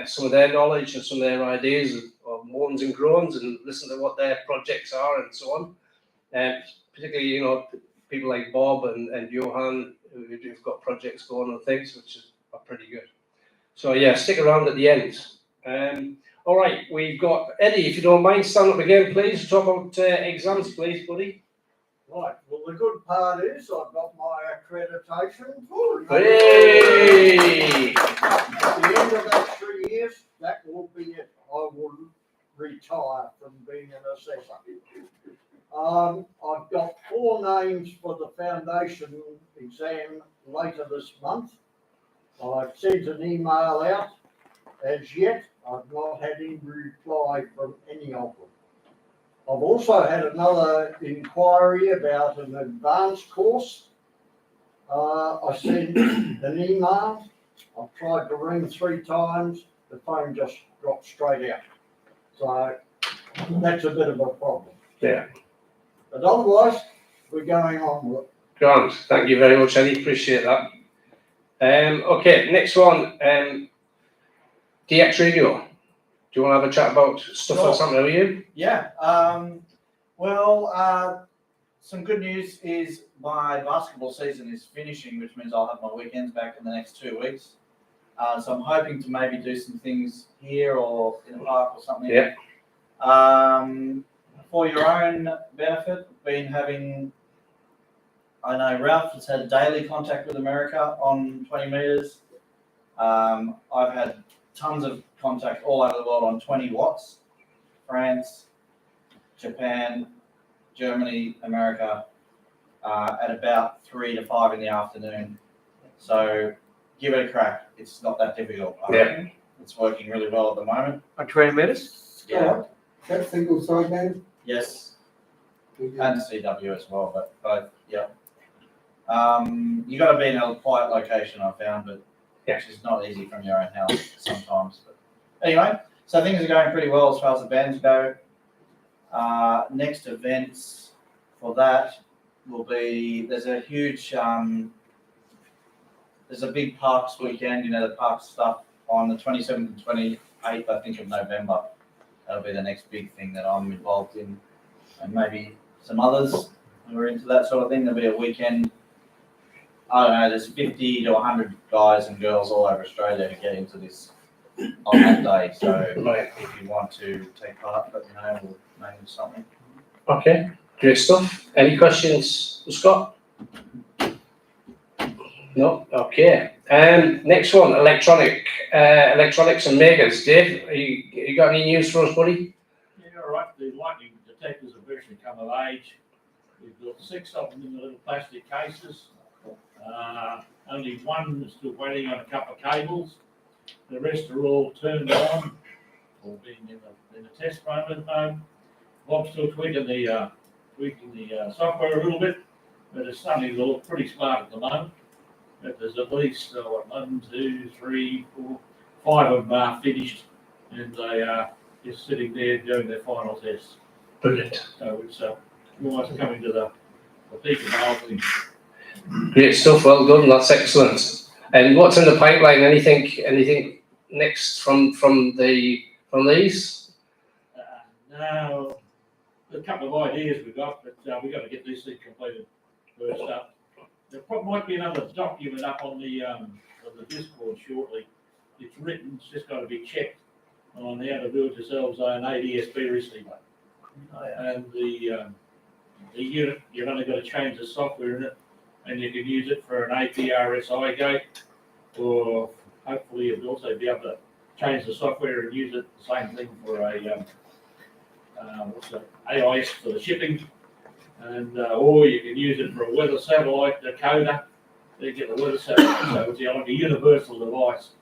some of their knowledge and some of their ideas of moans and groans and listen to what their projects are and so on. Particularly, people like Bob and Johan who've got projects going on things which are pretty good. So yeah, stick around at the end. All right, we've got Eddie, if you don't mind, stand up again, please. Talk about exams, please, buddy. Right, well, the good part is I've got my accreditation. Hey! At the end of that 3 years, that will be it. I will retire from being an assessor. I've got 4 names for the foundation exam later this month. I've sent an email out. As yet, I've not had any reply from any of them. I've also had another inquiry about an advanced course. I sent an email. I've tried to ring 3 times. The phone just dropped straight out. So that's a bit of a problem. Yeah. But otherwise, we're going on. Grant, thank you very much, Eddie. Appreciate that. Okay, next one. DX Radio. Do you want to have a chat about stuff that's happening with you? Yeah. Some good news is my basketball season is finishing, which means I'll have my weekends back in the next 2 weeks. So I'm hoping to maybe do some things here or in the park or something. Yeah. For your own benefit, been having, I know Ralph has had daily contact with America on 20 meters. I've had tons of contact all over the world on 20 watts. France, Japan, Germany, America, at about 3 to 5 in the afternoon. So give it a crack. It's not that difficult. I reckon. It's working really well at the moment. On 20 minutes? Yeah. That single side band? Yes. And CW as well, but both, yeah. You got to be in a quiet location, I found, but which is not easy from your own house sometimes. But anyway, so things are going pretty well as far as the bands go. Next events for that will be, there's a huge, there's a big parks weekend, the park stuff on the 27th and 28th, I think, of November. That'll be the next big thing that I'm involved in, and maybe some others who are into that sort of thing. There'll be a weekend. I don't know, there's 50 to 100 guys and girls all over Australia who get into this on that day. So if you want to take part, let me know, we'll name something. Okay, great stuff. Any questions for Scott? No, okay. Next one, electronics and makers. Dave, you got any news for us, buddy? Yeah, all right, the lightning detectors have virtually come of age. We've got 6 of them in the little plastic cases. Only one is still waiting on a couple of cables. The rest are all turned on, or being in the test mode. Bob's still tweaking the software a little bit, but it's starting to look pretty smart at the moment. But there's at least 1, 2, 3, 4, 5 of them are finished, and they are just sitting there doing their final tests. Brilliant. So it's almost coming to the peak of the whole thing. Great stuff. Well done. That's excellent. And what's in the pipeline? Anything next from these? Now, a couple of ideas we've got, but we've got to get these things completed first up. There might be another document up on the Discord shortly. It's written, it's just got to be checked on how to build yourselves an ADSB receiver. And the unit, you've only got to change the software in it, and you can use it for an APRSI gate, or hopefully you'll also be able to change the software and use it the same thing for a AIS for the shipping, and or you can use it for a weather satellite decoder. You get the weather satellite, so it's like a universal device.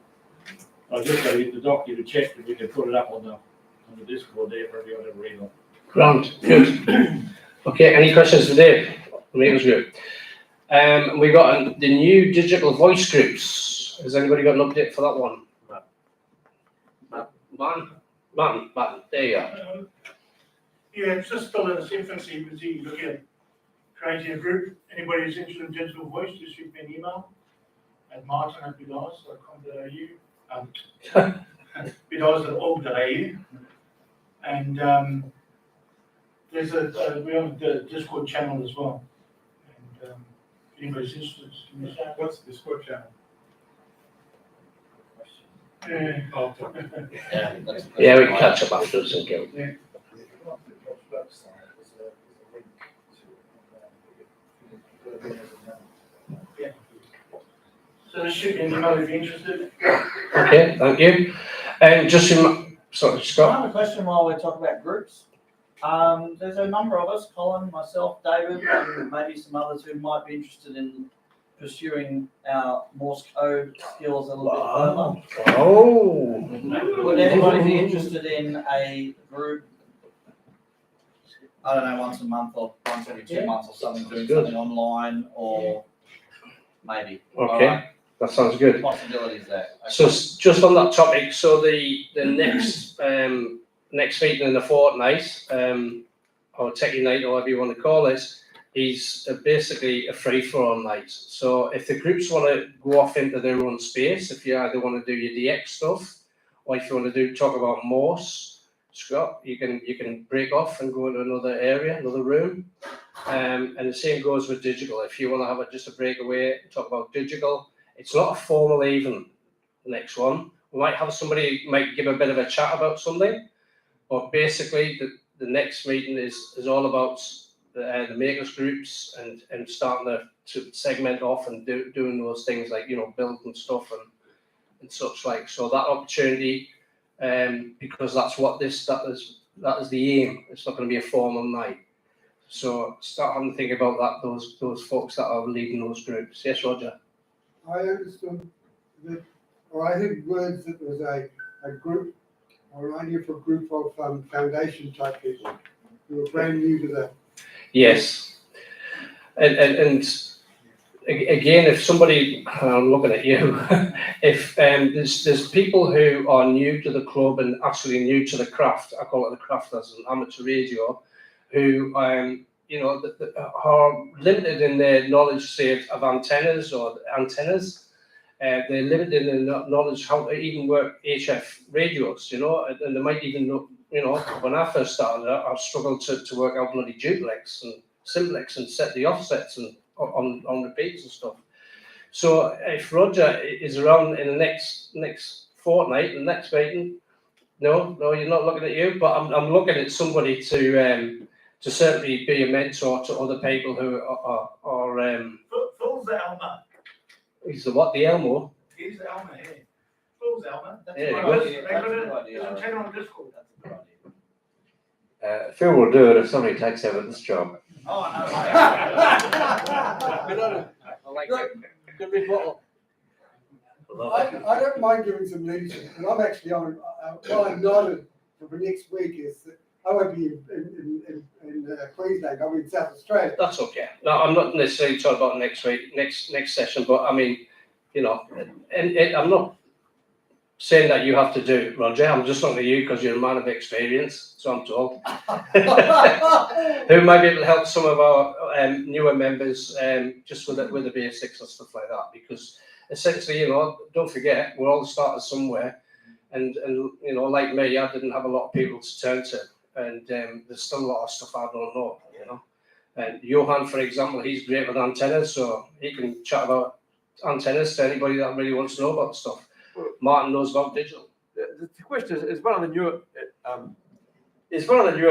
I just got to get the document checked, and we can put it up on the Discord there for everyone to read on. Grant, good. Okay, any questions for Dave? It was good. We got the new digital voice groups. Has anybody got an update for that one? Man, there you are. Yeah, it's just still in its infancy, but you look at creating a group. Anybody who's interested in digital voice, just shoot me an email at martin@BDARS.com.au, BDARS.org.au, and there's we're on the Discord channel as well. And if anybody's interested, just give me a shout. What's the Discord channel? Yeah, we can catch up afterwards and go. Yeah. Yeah. So just shoot me an email if you're interested. Okay, thank you. And just sorry, I Scott. have a question while we're talking about groups. There's a number of us, Colin, myself, David, and maybe some others who might be interested in pursuing our Morse code skills a little bit further. Oh. Would anybody be interested in a group? I don't know, once a month or once every 2 months or something, doing something online, or maybe. Okay, that sounds good. Possibilities there. Okay. So just on that topic, so the next next meeting in the fortnight, or techie night, or whatever you want to call it, is basically a free-for-all night. So if the groups want to go off into their own space, if you either want to do your DX stuff, or if you want to talk about Morse, Scott, you can break off and go into another area, another room. And the same goes with digital. If you want to have just a breakaway, talk about digital, it's not a formal even, the next one. We might have somebody might give a bit of a chat about something, but basically the next meeting is all about the makers groups and starting to segment off and doing those things like, building stuff and such like. So that opportunity, because that's what that is the aim. It's not going to be a formal night. So start having to think about that, those folks that are leading those groups. Yes, Roger? I understood that, or I had words that there was a group, or an idea for a group of foundation type people who were brand new to that. Yes. And again, if somebody, I'm looking at you, if there's people who are new to the club and actually new to the craft, I call it the craft as an amateur radio, who are limited in their knowledge, say, of antennas. They're limited in their knowledge how to even work HF radios, and they might even know, when I first started, I struggled to work out bloody duplex and simplex and set the offsets and on repeaters and stuff. So if Roger is around in the next fortnight, the next meeting, no, you're not looking at you, but I'm looking at somebody to certainly be a mentor to other people who are Phil's out, He's the what? The Elmo? He's the Elmer here. Phil's Elmer. That's There you right. go. They got it. It's a 10 on Discord. Phil will do it if somebody takes over this job. Oh, Good rebuttal. I don't mind giving some leadership, and I'm actually on, what I've noted for next week is that I won't be in Queensland, I'll be in South Australia. That's okay. No, I'm not necessarily talking about next week, next session, but I mean, you know, and I'm not saying that you have to do it, Roger. I'm just looking at you because you're a man of experience, so I'm told. Who might be able to help some of our newer members just with the basics and stuff like that. Because essentially, you know, don't forget, we're all started somewhere. And you know, like me, I didn't have a lot of people to turn to. And there's still a lot of stuff I don't know, you know. And Johan, for example, he's great with antennas, so he can chat about antennas to anybody that really wants to know about stuff. Martin knows about digital. The question is one of the newer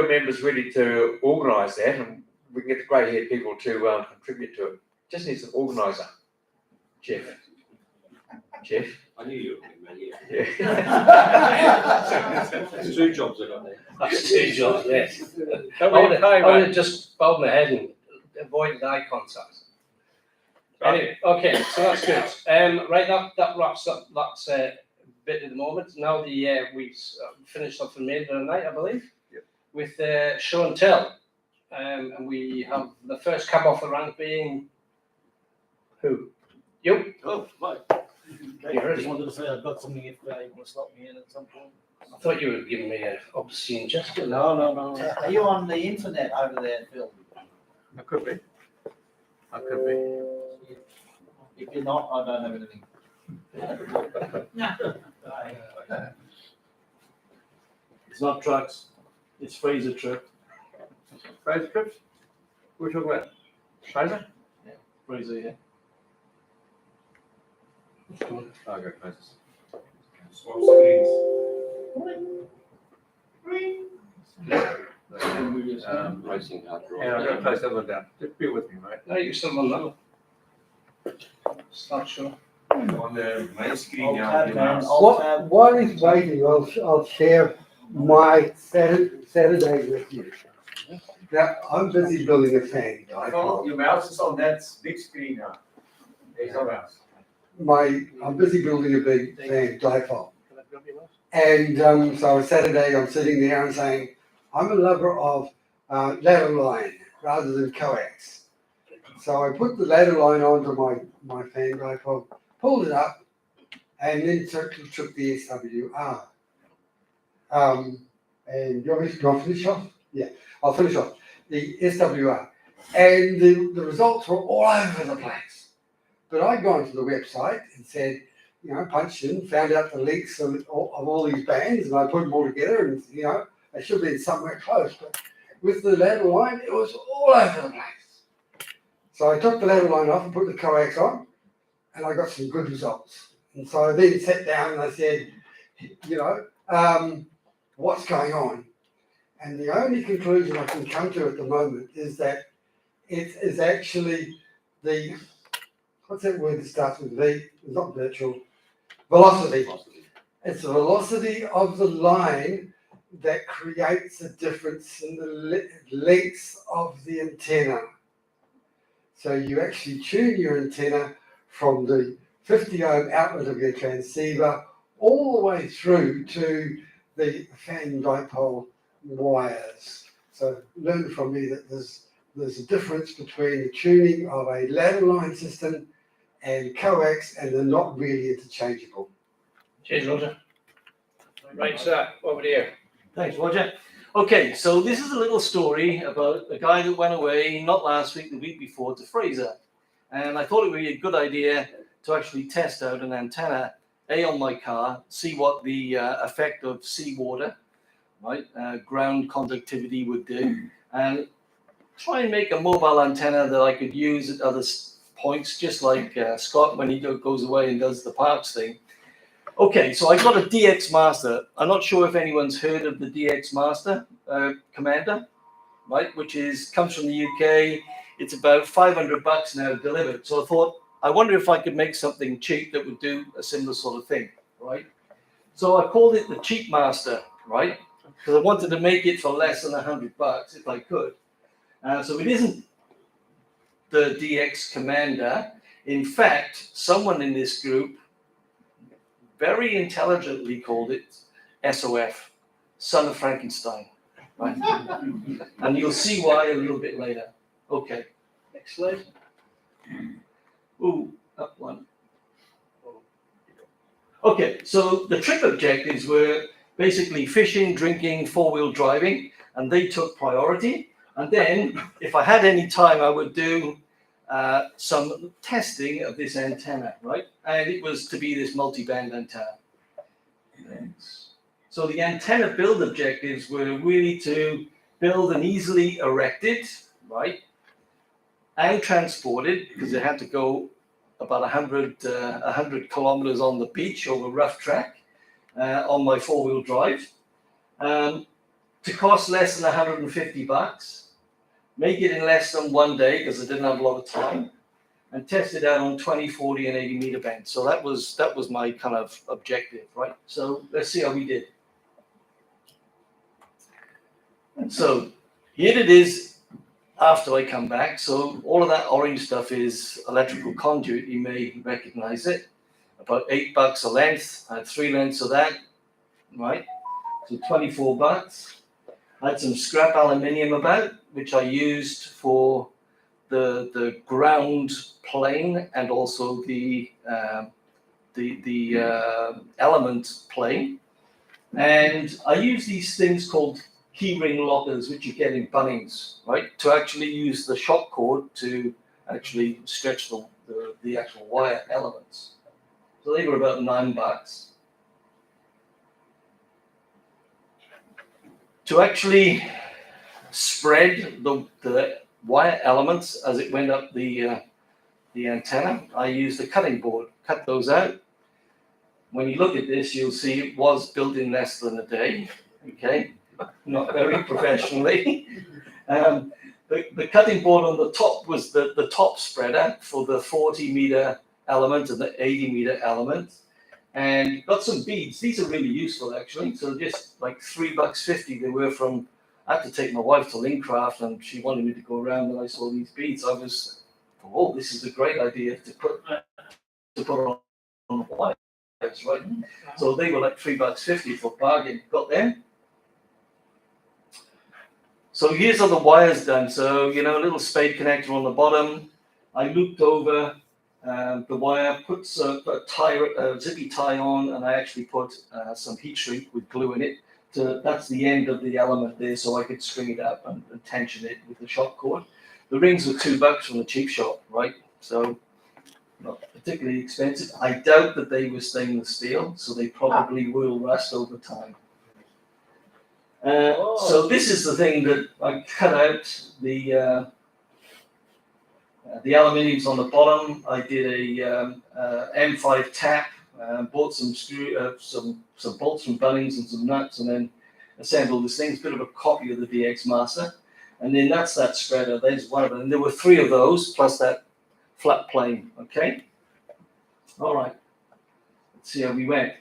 members ready to organise that, and we can get the grey haired people to contribute to it. Just needs an organiser. Jeff. I knew you were Yeah. There's two jobs I got there. That's two jobs, yes. I Don't would have just bowed my head and avoided eye contact. Anyway, okay, so that's good. Right, that wraps up that bit at the moment. Now we finished off the remainder of the night, I believe, with show and tell. And we have the first cab off the rank being who? You? Oh, right. You heard Just it. wanted to say I've got something if you want to slot me in at some point. I thought you were giving me an obscene gesture. No. Are you on the internet over there, Phil? I could be. If you're not, I don't have anything. It's not trucks, it's Fraser trip. Fraser trips? What are we talking about? Fraser? Fraser, yeah. I'll go Fraser. Swap screens. Racing hard drive. Yeah, I'm going to close that one down. Just bear with me, mate. No, you still on that. Start show. On the main screen now. Alt-tab, man, What, Alt-tab. while he's waiting, I'll share my Saturday with you. Now, I'm busy building a fan. Your mouse is on that big screen now. There's no mouse. I'm busy building a big fan dipole. And so on Saturday, I'm sitting there and saying, I'm a lover of ladder line rather than coax. So I put the ladder line onto my fan dipole, pulled it up, and then took the SWR. And you want me to finish off? Yeah, I'll finish off. The SWR. And the results were all over the place. But I'd gone to the website and said, you know, punched in, found out the links of all these bands, and I put them all together, and, you know, they should have been somewhere close. But with the ladder line, it was all over the place. So I took the ladder line off and put the coax on, and I got some good results. And so I then sat down and I said, you know, what's going on? And the only conclusion I can come to at the moment is that it is actually the, what's that word that starts with V? It's not virtual. Velocity. It's the velocity of the line that creates a difference in the lengths of the antenna. So you actually tune your antenna from the 50 ohm outlet of your transceiver all the way through to the fan dipole wires. So learn from me that there's a difference between the tuning of a ladder line system and coax, and they're not really interchangeable. Cheers, Roger. Right, sir, over to you. Thanks, Roger. Okay, so this is a little story about a guy that went away, not last week, the week before, to Fraser. And I thought it would be a good idea to actually test out an antenna, on my car, see what the effect of seawater, right, ground conductivity would do, and try and make a mobile antenna that I could use at other points, just like Scott when he goes away and does the parks thing. Okay, so I got a DX Master. I'm not sure if anyone's heard of the DX Master Commander, right? Which comes from the UK. It's about $500 now delivered. So I thought I wonder if I could make something cheap that would do a similar sort of thing, right? So I called it the Cheap Master, right? Because I wanted to make it for less than $100 if I could. So it isn't the DX Commander. In fact, someone in this group very intelligently called it SOF, Son of Frankenstein, right? And you'll see why a little bit later. Okay, next slide. Ooh, up one. Okay, so the trip objectives were basically fishing, drinking, four-wheel driving, and they took priority. And then, if I had any time, I would do some testing of this antenna, right? And it was to be this multi-band antenna. So the antenna build objectives were really to build an easily erected, right, and transported, because it had to go about 100 kilometers on the beach over rough track on my four-wheel drive, to cost less than $150, make it in less than 1 day because I didn't have a lot of time, and test it out on 20, 40, and 80 meter bands. So that was my kind of objective, right? So let's see how we did. So here it is after I come back. So all of that orange stuff is electrical conduit. You may recognize it. About $8 a length. I had 3 lengths of that, right? So $24. I had some scrap aluminium about, which I used for the ground plane and also the element plane. And I use these things called keyring lockers, which you get in Bunnings, right? To actually use the shock cord to actually stretch the actual wire elements. So they were about $9. To actually spread the wire elements as it went up the antenna, I used a cutting board, cut those out. When you look at this, you'll see it was built in less than a day, okay? Not very professionally. The cutting board on the top was the top spreader for the 40 meter element and the 80 meter element. And got some beads. These are really useful actually. So just like $3.50 they were from, I had to take my wife to Lincraft and she wanted me to go around and I saw these beads. I was, oh, this is a great idea to put on the wires, right? So they were like $3.50 for bargain. Got them. So here's how the wire's done. So, you know, a little spade connector on the bottom. I looped over the wire, put a zippy tie on, and I actually put some heat shrink with glue in it. That's the end of the element there, so I could string it up and tension it with the shock cord. The rings were $2 from the cheap shop, right? So not particularly expensive. I doubt that they were stainless steel, so they probably will rust over time. So this is the thing that I cut out the aluminium's on the bottom. I did a M5 tap, bought some some bolts from Bunnings and some nuts, and then assembled this thing. It's a bit of a copy of the DX Master. And then that's that spreader. There's one of them. And there were 3 of those plus that flat plane. Okay. All right. Let's see how we went.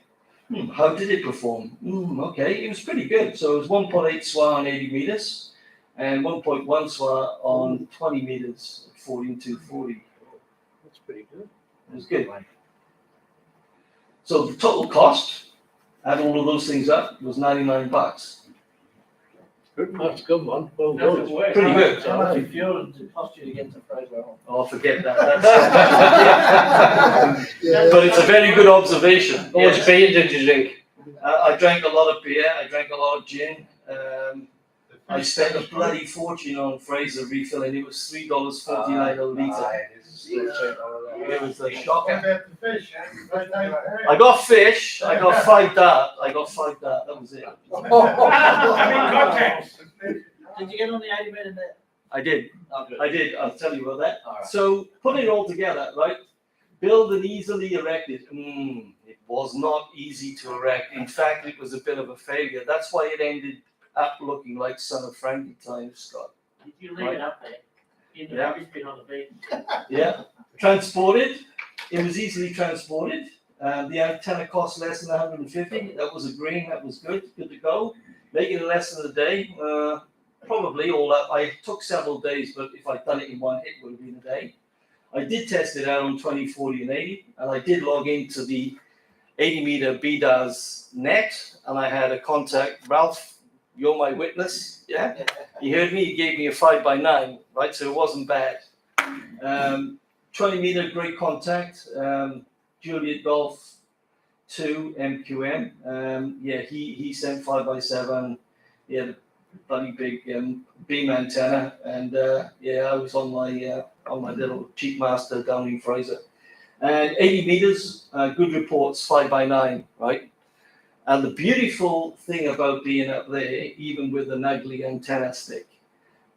How did it perform? Okay, it was pretty good. So it was 1.8 SWA on 80 meters and 1.1 SWA on 20 meters at 40 and 240. That's pretty good. It was good. So the total cost, add all of those things up, was $99. That's a good one. Well Does done. it work? Pretty good. How much fuel did it cost you to get to Fraser? Oh, forget that. But it's a very good observation. How much beer did you drink? I drank a lot of beer. I drank a lot of gin. I spent a bloody fortune on Fraser refilling. It was $3.49 a litre. It was a shocker. I got fish. I got 5 dart. That was it. Did you get on the 80 meter net? I did. Okay. I did. I'll tell you about that. All right. So putting it all together, right? Build an easily erected. It was not easy to erect. In fact, it was a bit of a failure. That's why it ended up looking like Son of Frankenstein, Scott. Did you leave it up there? In the rubbish bin on the beach? Yeah. Transported. It was easily transported. The antenna cost less than 150. That was a green. That was good to go. Making it less than a day. Probably all that. I took several days, but if I'd done it in one hit, it would have been a day. I did test it out on 20, 40, and 80, and I did log into the 80 meter BDARS net, and I had a contact. Ralph, you're my witness. Yeah, he heard me. He gave me a 5x9, right? So it wasn't bad. 20 meter, great contact. Juliet Golf 2 MQM. Yeah, he sent 5x7. Yeah, bloody big beam antenna, and yeah, I was on my little cheap master down in Fraser. And 80 meters, good reports, 5x9, right? And the beautiful thing about being up there, even with an ugly antenna stick,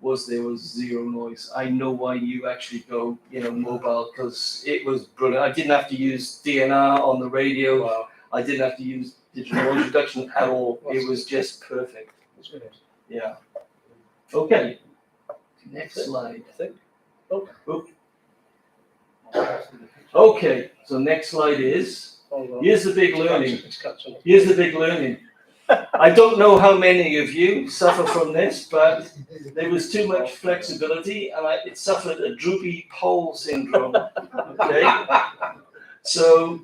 was there was zero noise. I know why you actually go, mobile, because it was brilliant. I didn't have to use DNR on the radio. Wow. I didn't have to use digital noise reduction at all. It was just perfect. Yeah. Okay. Next slide. I think. Okay. So next slide is. Hold on. Here's the big learning. It's cut to- Here's the big learning. I don't know how many of you suffer from this, but there was too much flexibility, and it suffered a droopy pole syndrome. Okay. So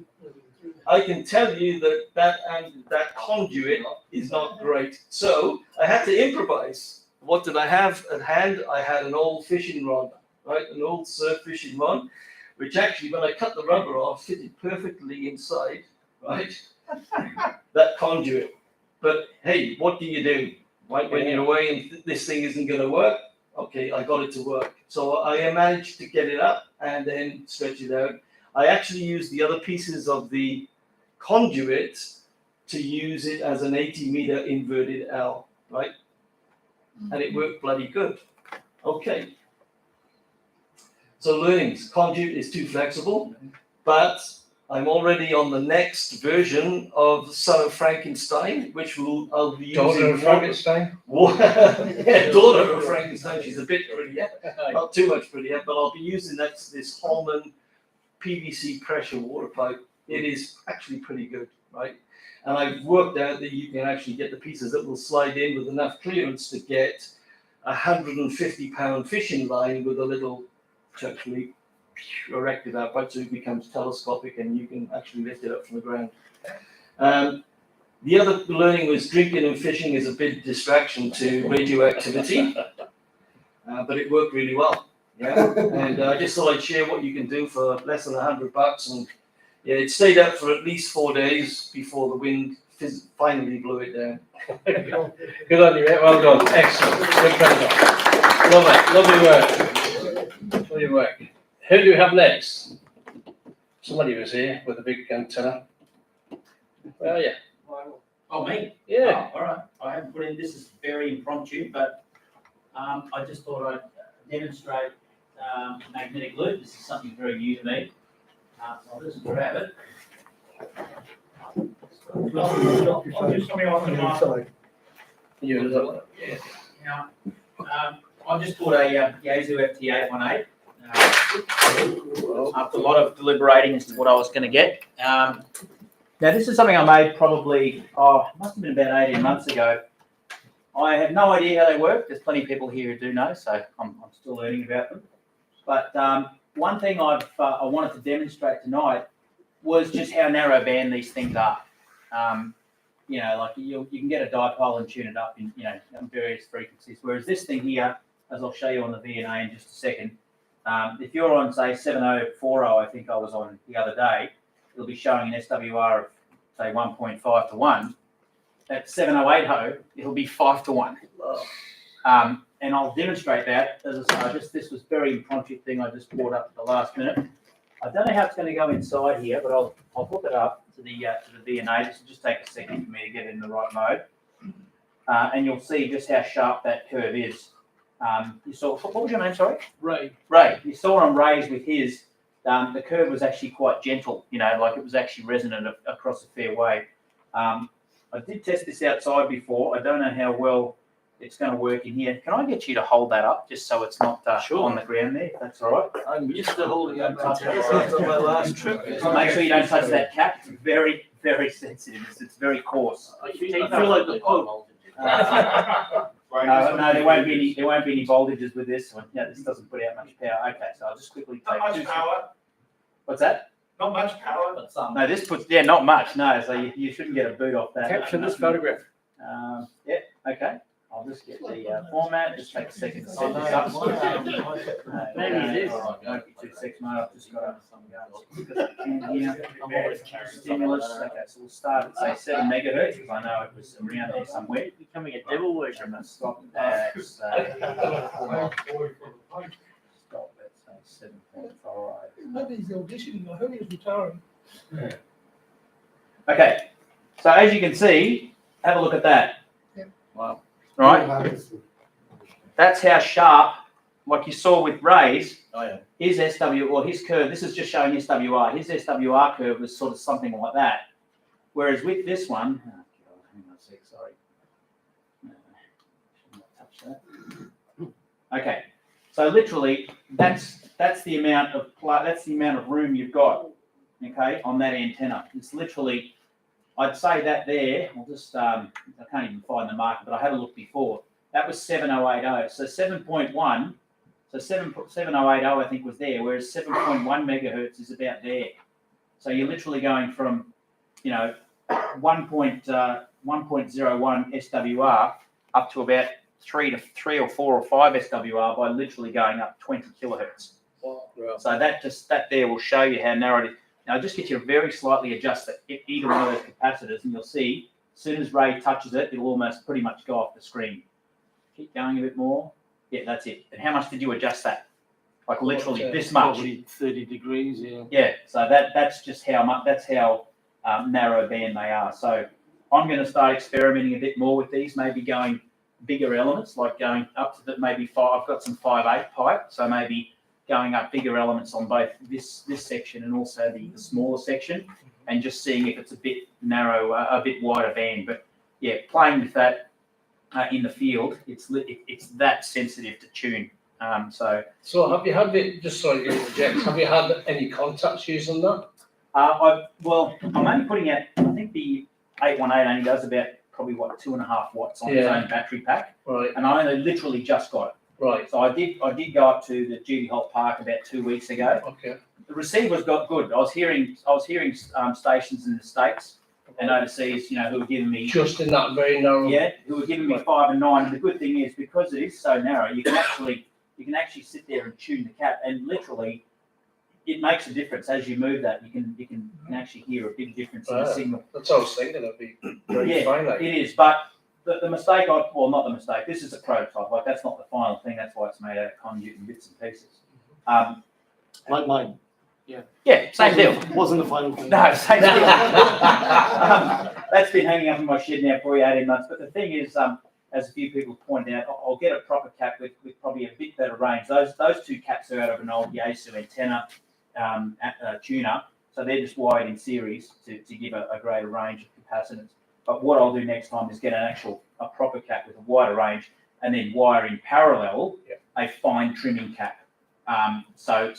I can tell you that conduit is not great. So I had to improvise. What did I have at hand? I had an old fishing rod, right? An old surf fishing rod, which actually, when I cut the rubber off, fitted perfectly inside, right? That conduit. But hey, what do you do? Right? When you're away and this thing isn't going to work, okay, I got it to work. So I managed to get it up and then stretch it out. I actually used the other pieces of the conduit to use it as an 80 meter inverted L, right? And it worked bloody good. Okay. So learnings, conduit is too flexible, but I'm already on the next version of Son of Frankenstein, which I'll be using. Daughter of Frankenstein? Yeah, daughter of Frankenstein. She's a bit prettier, not too much prettier, but I'll be using this Holman PVC pressure water pipe. It is actually pretty good, right? And I've worked out that you can actually get the pieces that will slide in with enough clearance to get a 150-pound fishing line with a little chuck leak erected up, right, so it becomes telescopic and you can actually lift it up from the ground. The other learning was drinking and fishing is a big distraction to radioactivity, but it worked really well. Yeah, and I just thought I'd share what you can do for less than $100, and yeah, it stayed up for at least 4 days before the wind finally blew it down. Good on you, mate. Well done. Excellent. Good job. Love it. Lovely work. Lovely work. Who do we have next? Somebody was here with a big antenna. Where are you? Oh, me? Yeah. Oh, all right. I haven't put in, this is very impromptu, but I just thought I'd demonstrate magnetic loop. This is something very new to me. I'll just grab it. I'll do something off the mark. You. Yeah. Now, I've just bought a Yaesu FT818. After a lot of deliberating as to what I was going to get. Now, this is something I made probably, it must have been about 18 months ago. I have no idea how they work. There's plenty of people here who do know, so I'm still learning about them. But one thing I wanted to demonstrate tonight was just how narrow band these things are. Like you can get a dipole and tune it up in on various frequencies. Whereas this thing here, as I'll show you on the VNA in just a second, if you're on say 7040, I think I was on the other day, it'll be showing an SWR of say 1.5 to 1. At 7080, it'll be 5 to 1. And I'll demonstrate that. As I say, this was very impromptu thing I just brought up at the last minute. I don't know how it's going to go inside here, but I'll hook it up to the VNA. This will just take a second for me to get it in the right mode. And you'll see just how sharp that curve is. You saw, what was your name, sorry? Ray. Ray. You saw on Ray's with his, the curve was actually quite gentle, like it was actually resonant across a fair way. I did test this outside before. I don't know how well it's going to work in here. Can I get you to hold that up just so it's not Sure. on the ground there? If that's all right. I'm used to holding up antennas after my last trip. So make sure you don't touch that cap. It's very, very sensitive. It's very coarse. I feel like the Pope. No, there won't be any voltages with this one. Yeah, this doesn't put out much power. Okay, so I'll just quickly take. Not much power, What's that? not much power, but some. No, this puts not much. No, so you shouldn't get a boot off that. Capture this photograph. Yeah. Okay. I'll just get the format. Just take a second to set this up. Maybe it is. Won't be 2 seconds, mate. I've just got stimulus. Okay, so we'll start at say 7 megahertz because I know it was around there somewhere. Becoming a devil worshiper. Stop at stop at say 7.5. Maybe he's auditioning. I heard he was retiring. Okay, so as you can see, have a look at that. Wow. Right? That's how sharp, like you saw with Ray's, his SW, or his curve, this is just showing SWR. His SWR curve was sort of something like that. Whereas with this one, hang on a sec, sorry. Touch that. Okay, so literally, that's the amount of room you've got, okay, on that antenna. It's literally, I'd say that there, I'll just, I can't even find the marker, but I had a look before. That was 7080. So 7.1, so 7080 I think was there, whereas 7.1 megahertz is about there. So you're literally going from, 1.01 SWR up to about 3 or 4 or 5 SWR by literally going up 20 kilohertz. So that there will show you how narrow it is. Now just get you to very slightly adjust either one of those capacitors and you'll see as soon as Ray touches it, it'll almost pretty much go off the screen. Keep going a bit more. Yeah, that's it. And how much did you adjust that? Like literally this much. Probably 30 degrees, yeah. Yeah, so that's just how much, that's how narrow band they are. So I'm going to start experimenting a bit more with these, maybe going bigger elements, like going up to maybe 5, I've got some 5/8 pipe, so maybe going up bigger elements on both this section and also the smaller section, and just seeing if it's a bit narrow, a bit wider band. But yeah, playing with that in the field, it's that sensitive to tune. So have you had it? Just sorry to interject. Have you had any contacts using that? I'm only putting out. I think the 818 only does about probably 2.5 watts on its own battery pack, right? And I only literally just got it. Right. So I did go up to the Judy Holt Park about 2 weeks ago. Okay. The receiver's got good. I was hearing stations in the States and overseas, who were giving me just in that very narrow. Yeah, who were giving me 5 and 9. And the good thing is because it is so narrow, you can actually sit there and tune the cap, and literally it makes a difference as you move that. You can actually hear a big difference in the signal. That's what I was thinking. It'd be very fine. Like. It is, but the mistake, not the mistake. This is a prototype. Like that's not the final thing. That's why it's made out of conduit and bits and pieces. Like mine. Yeah. Yeah, same deal. Wasn't the final thing. No, same deal. That's been hanging up in my shed now for 18 months. But the thing is, as a few people pointed out, I'll get a proper cap with probably a bit better range. Those 2 caps are out of an old Yaesu antenna tuner, so they're just wired in series to give a greater range of capacitance. But what I'll do next time is get a proper cap with a wider range, and then wire in parallel a fine trimming cap. So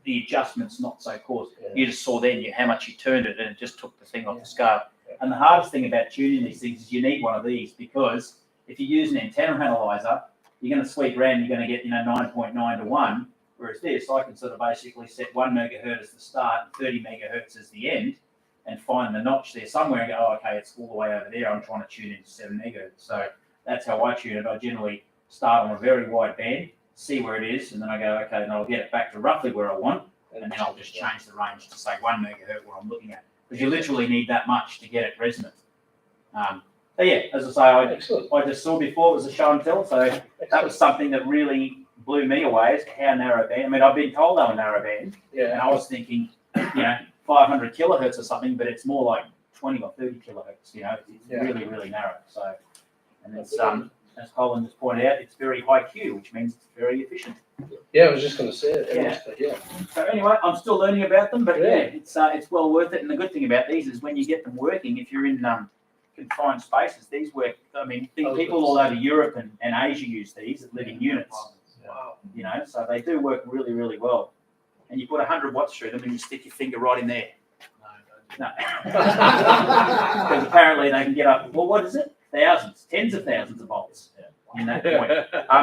the adjustment's not so coarse. Yeah. You just saw then how much you turned it, and it just took the thing off the scale. Yeah. And the hardest thing about tuning these things is you need one of these, because if you use an antenna analyzer, you're going to sweep around, you're going to get 9.9 to 1. Whereas this, I can sort of basically set 1 megahertz as the start and 30 megahertz as the end, and find the notch there somewhere and go, oh, okay, it's all the way over there. I'm trying to tune into 7 megahertz. So that's how I tune it. I generally start on a very wide band, see where it is, and then I go, okay, and I'll get it back to roughly where I want, and then I'll just change the range to say 1 megahertz where I'm looking at. Because you literally need that much to get it resonant. But yeah, as I say, I just saw before it was a show and tell, so that was something that really blew me away as to how narrow band. I mean, I've been told they were narrow band, and I was thinking, 500 kilohertz or something, but it's more like 20 or 30 kilohertz. It's really, really narrow. So, and it's as Colin just pointed out, it's very high Q, which means it's very efficient. Yeah, I was just going to say it. Yeah. So anyway, I'm still learning about them, but it's well worth it. And the good thing about these is when you get them working, if you're in confined spaces. These work, I mean, people all over Europe and Asia use these that live in units. Wow. You know, so they do work really, really well. And you put 100 watts through them and you stick your finger right in there. No. Because apparently they can get up, well, what is it? Thousands, tens of thousands of volts in that point.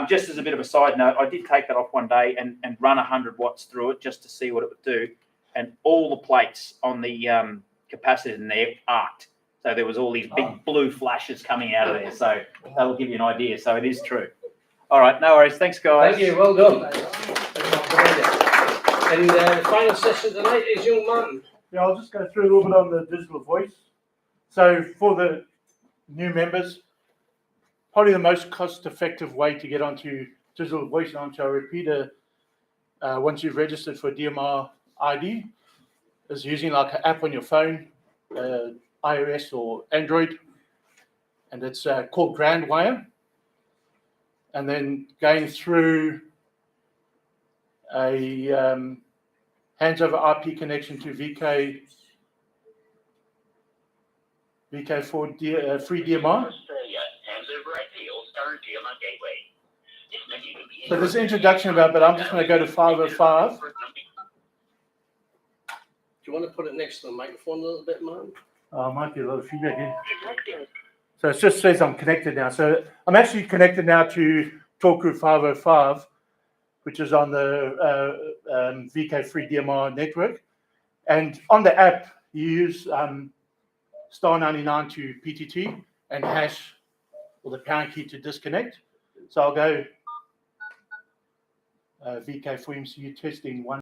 Just as a bit of a side note, I did take that off one day and run 100 watts through it just to see what it would do. And all the plates on the capacitor in there arced. So there was all these big blue flashes coming out of there. So that will give you an idea. So it is true. All right, no worries. Thanks, guys. Thank you, well done. And the final session tonight is young Martin. Yeah, I'll just go through a little bit on the digital voice. So for the new members, probably the most cost-effective way to get onto digital voice and onto our repeater once you've registered for DMR ID is using like an app on your phone, iOS or Android, and it's called Grandwire. And then going through a hands-over IP connection to VK4 free DMR. So there's an introduction about, but I'm just going to go to 505. Do you want to put it next to the microphone a little bit, Martin? Might be a little feedback here. So it just says I'm connected now. So I'm actually connected now to Talk Group 505, which is on the VK3 DMR network. And on the app, you use *99 to PTT and hash or the pound key to disconnect. So I'll go VK4 MCU testing 1.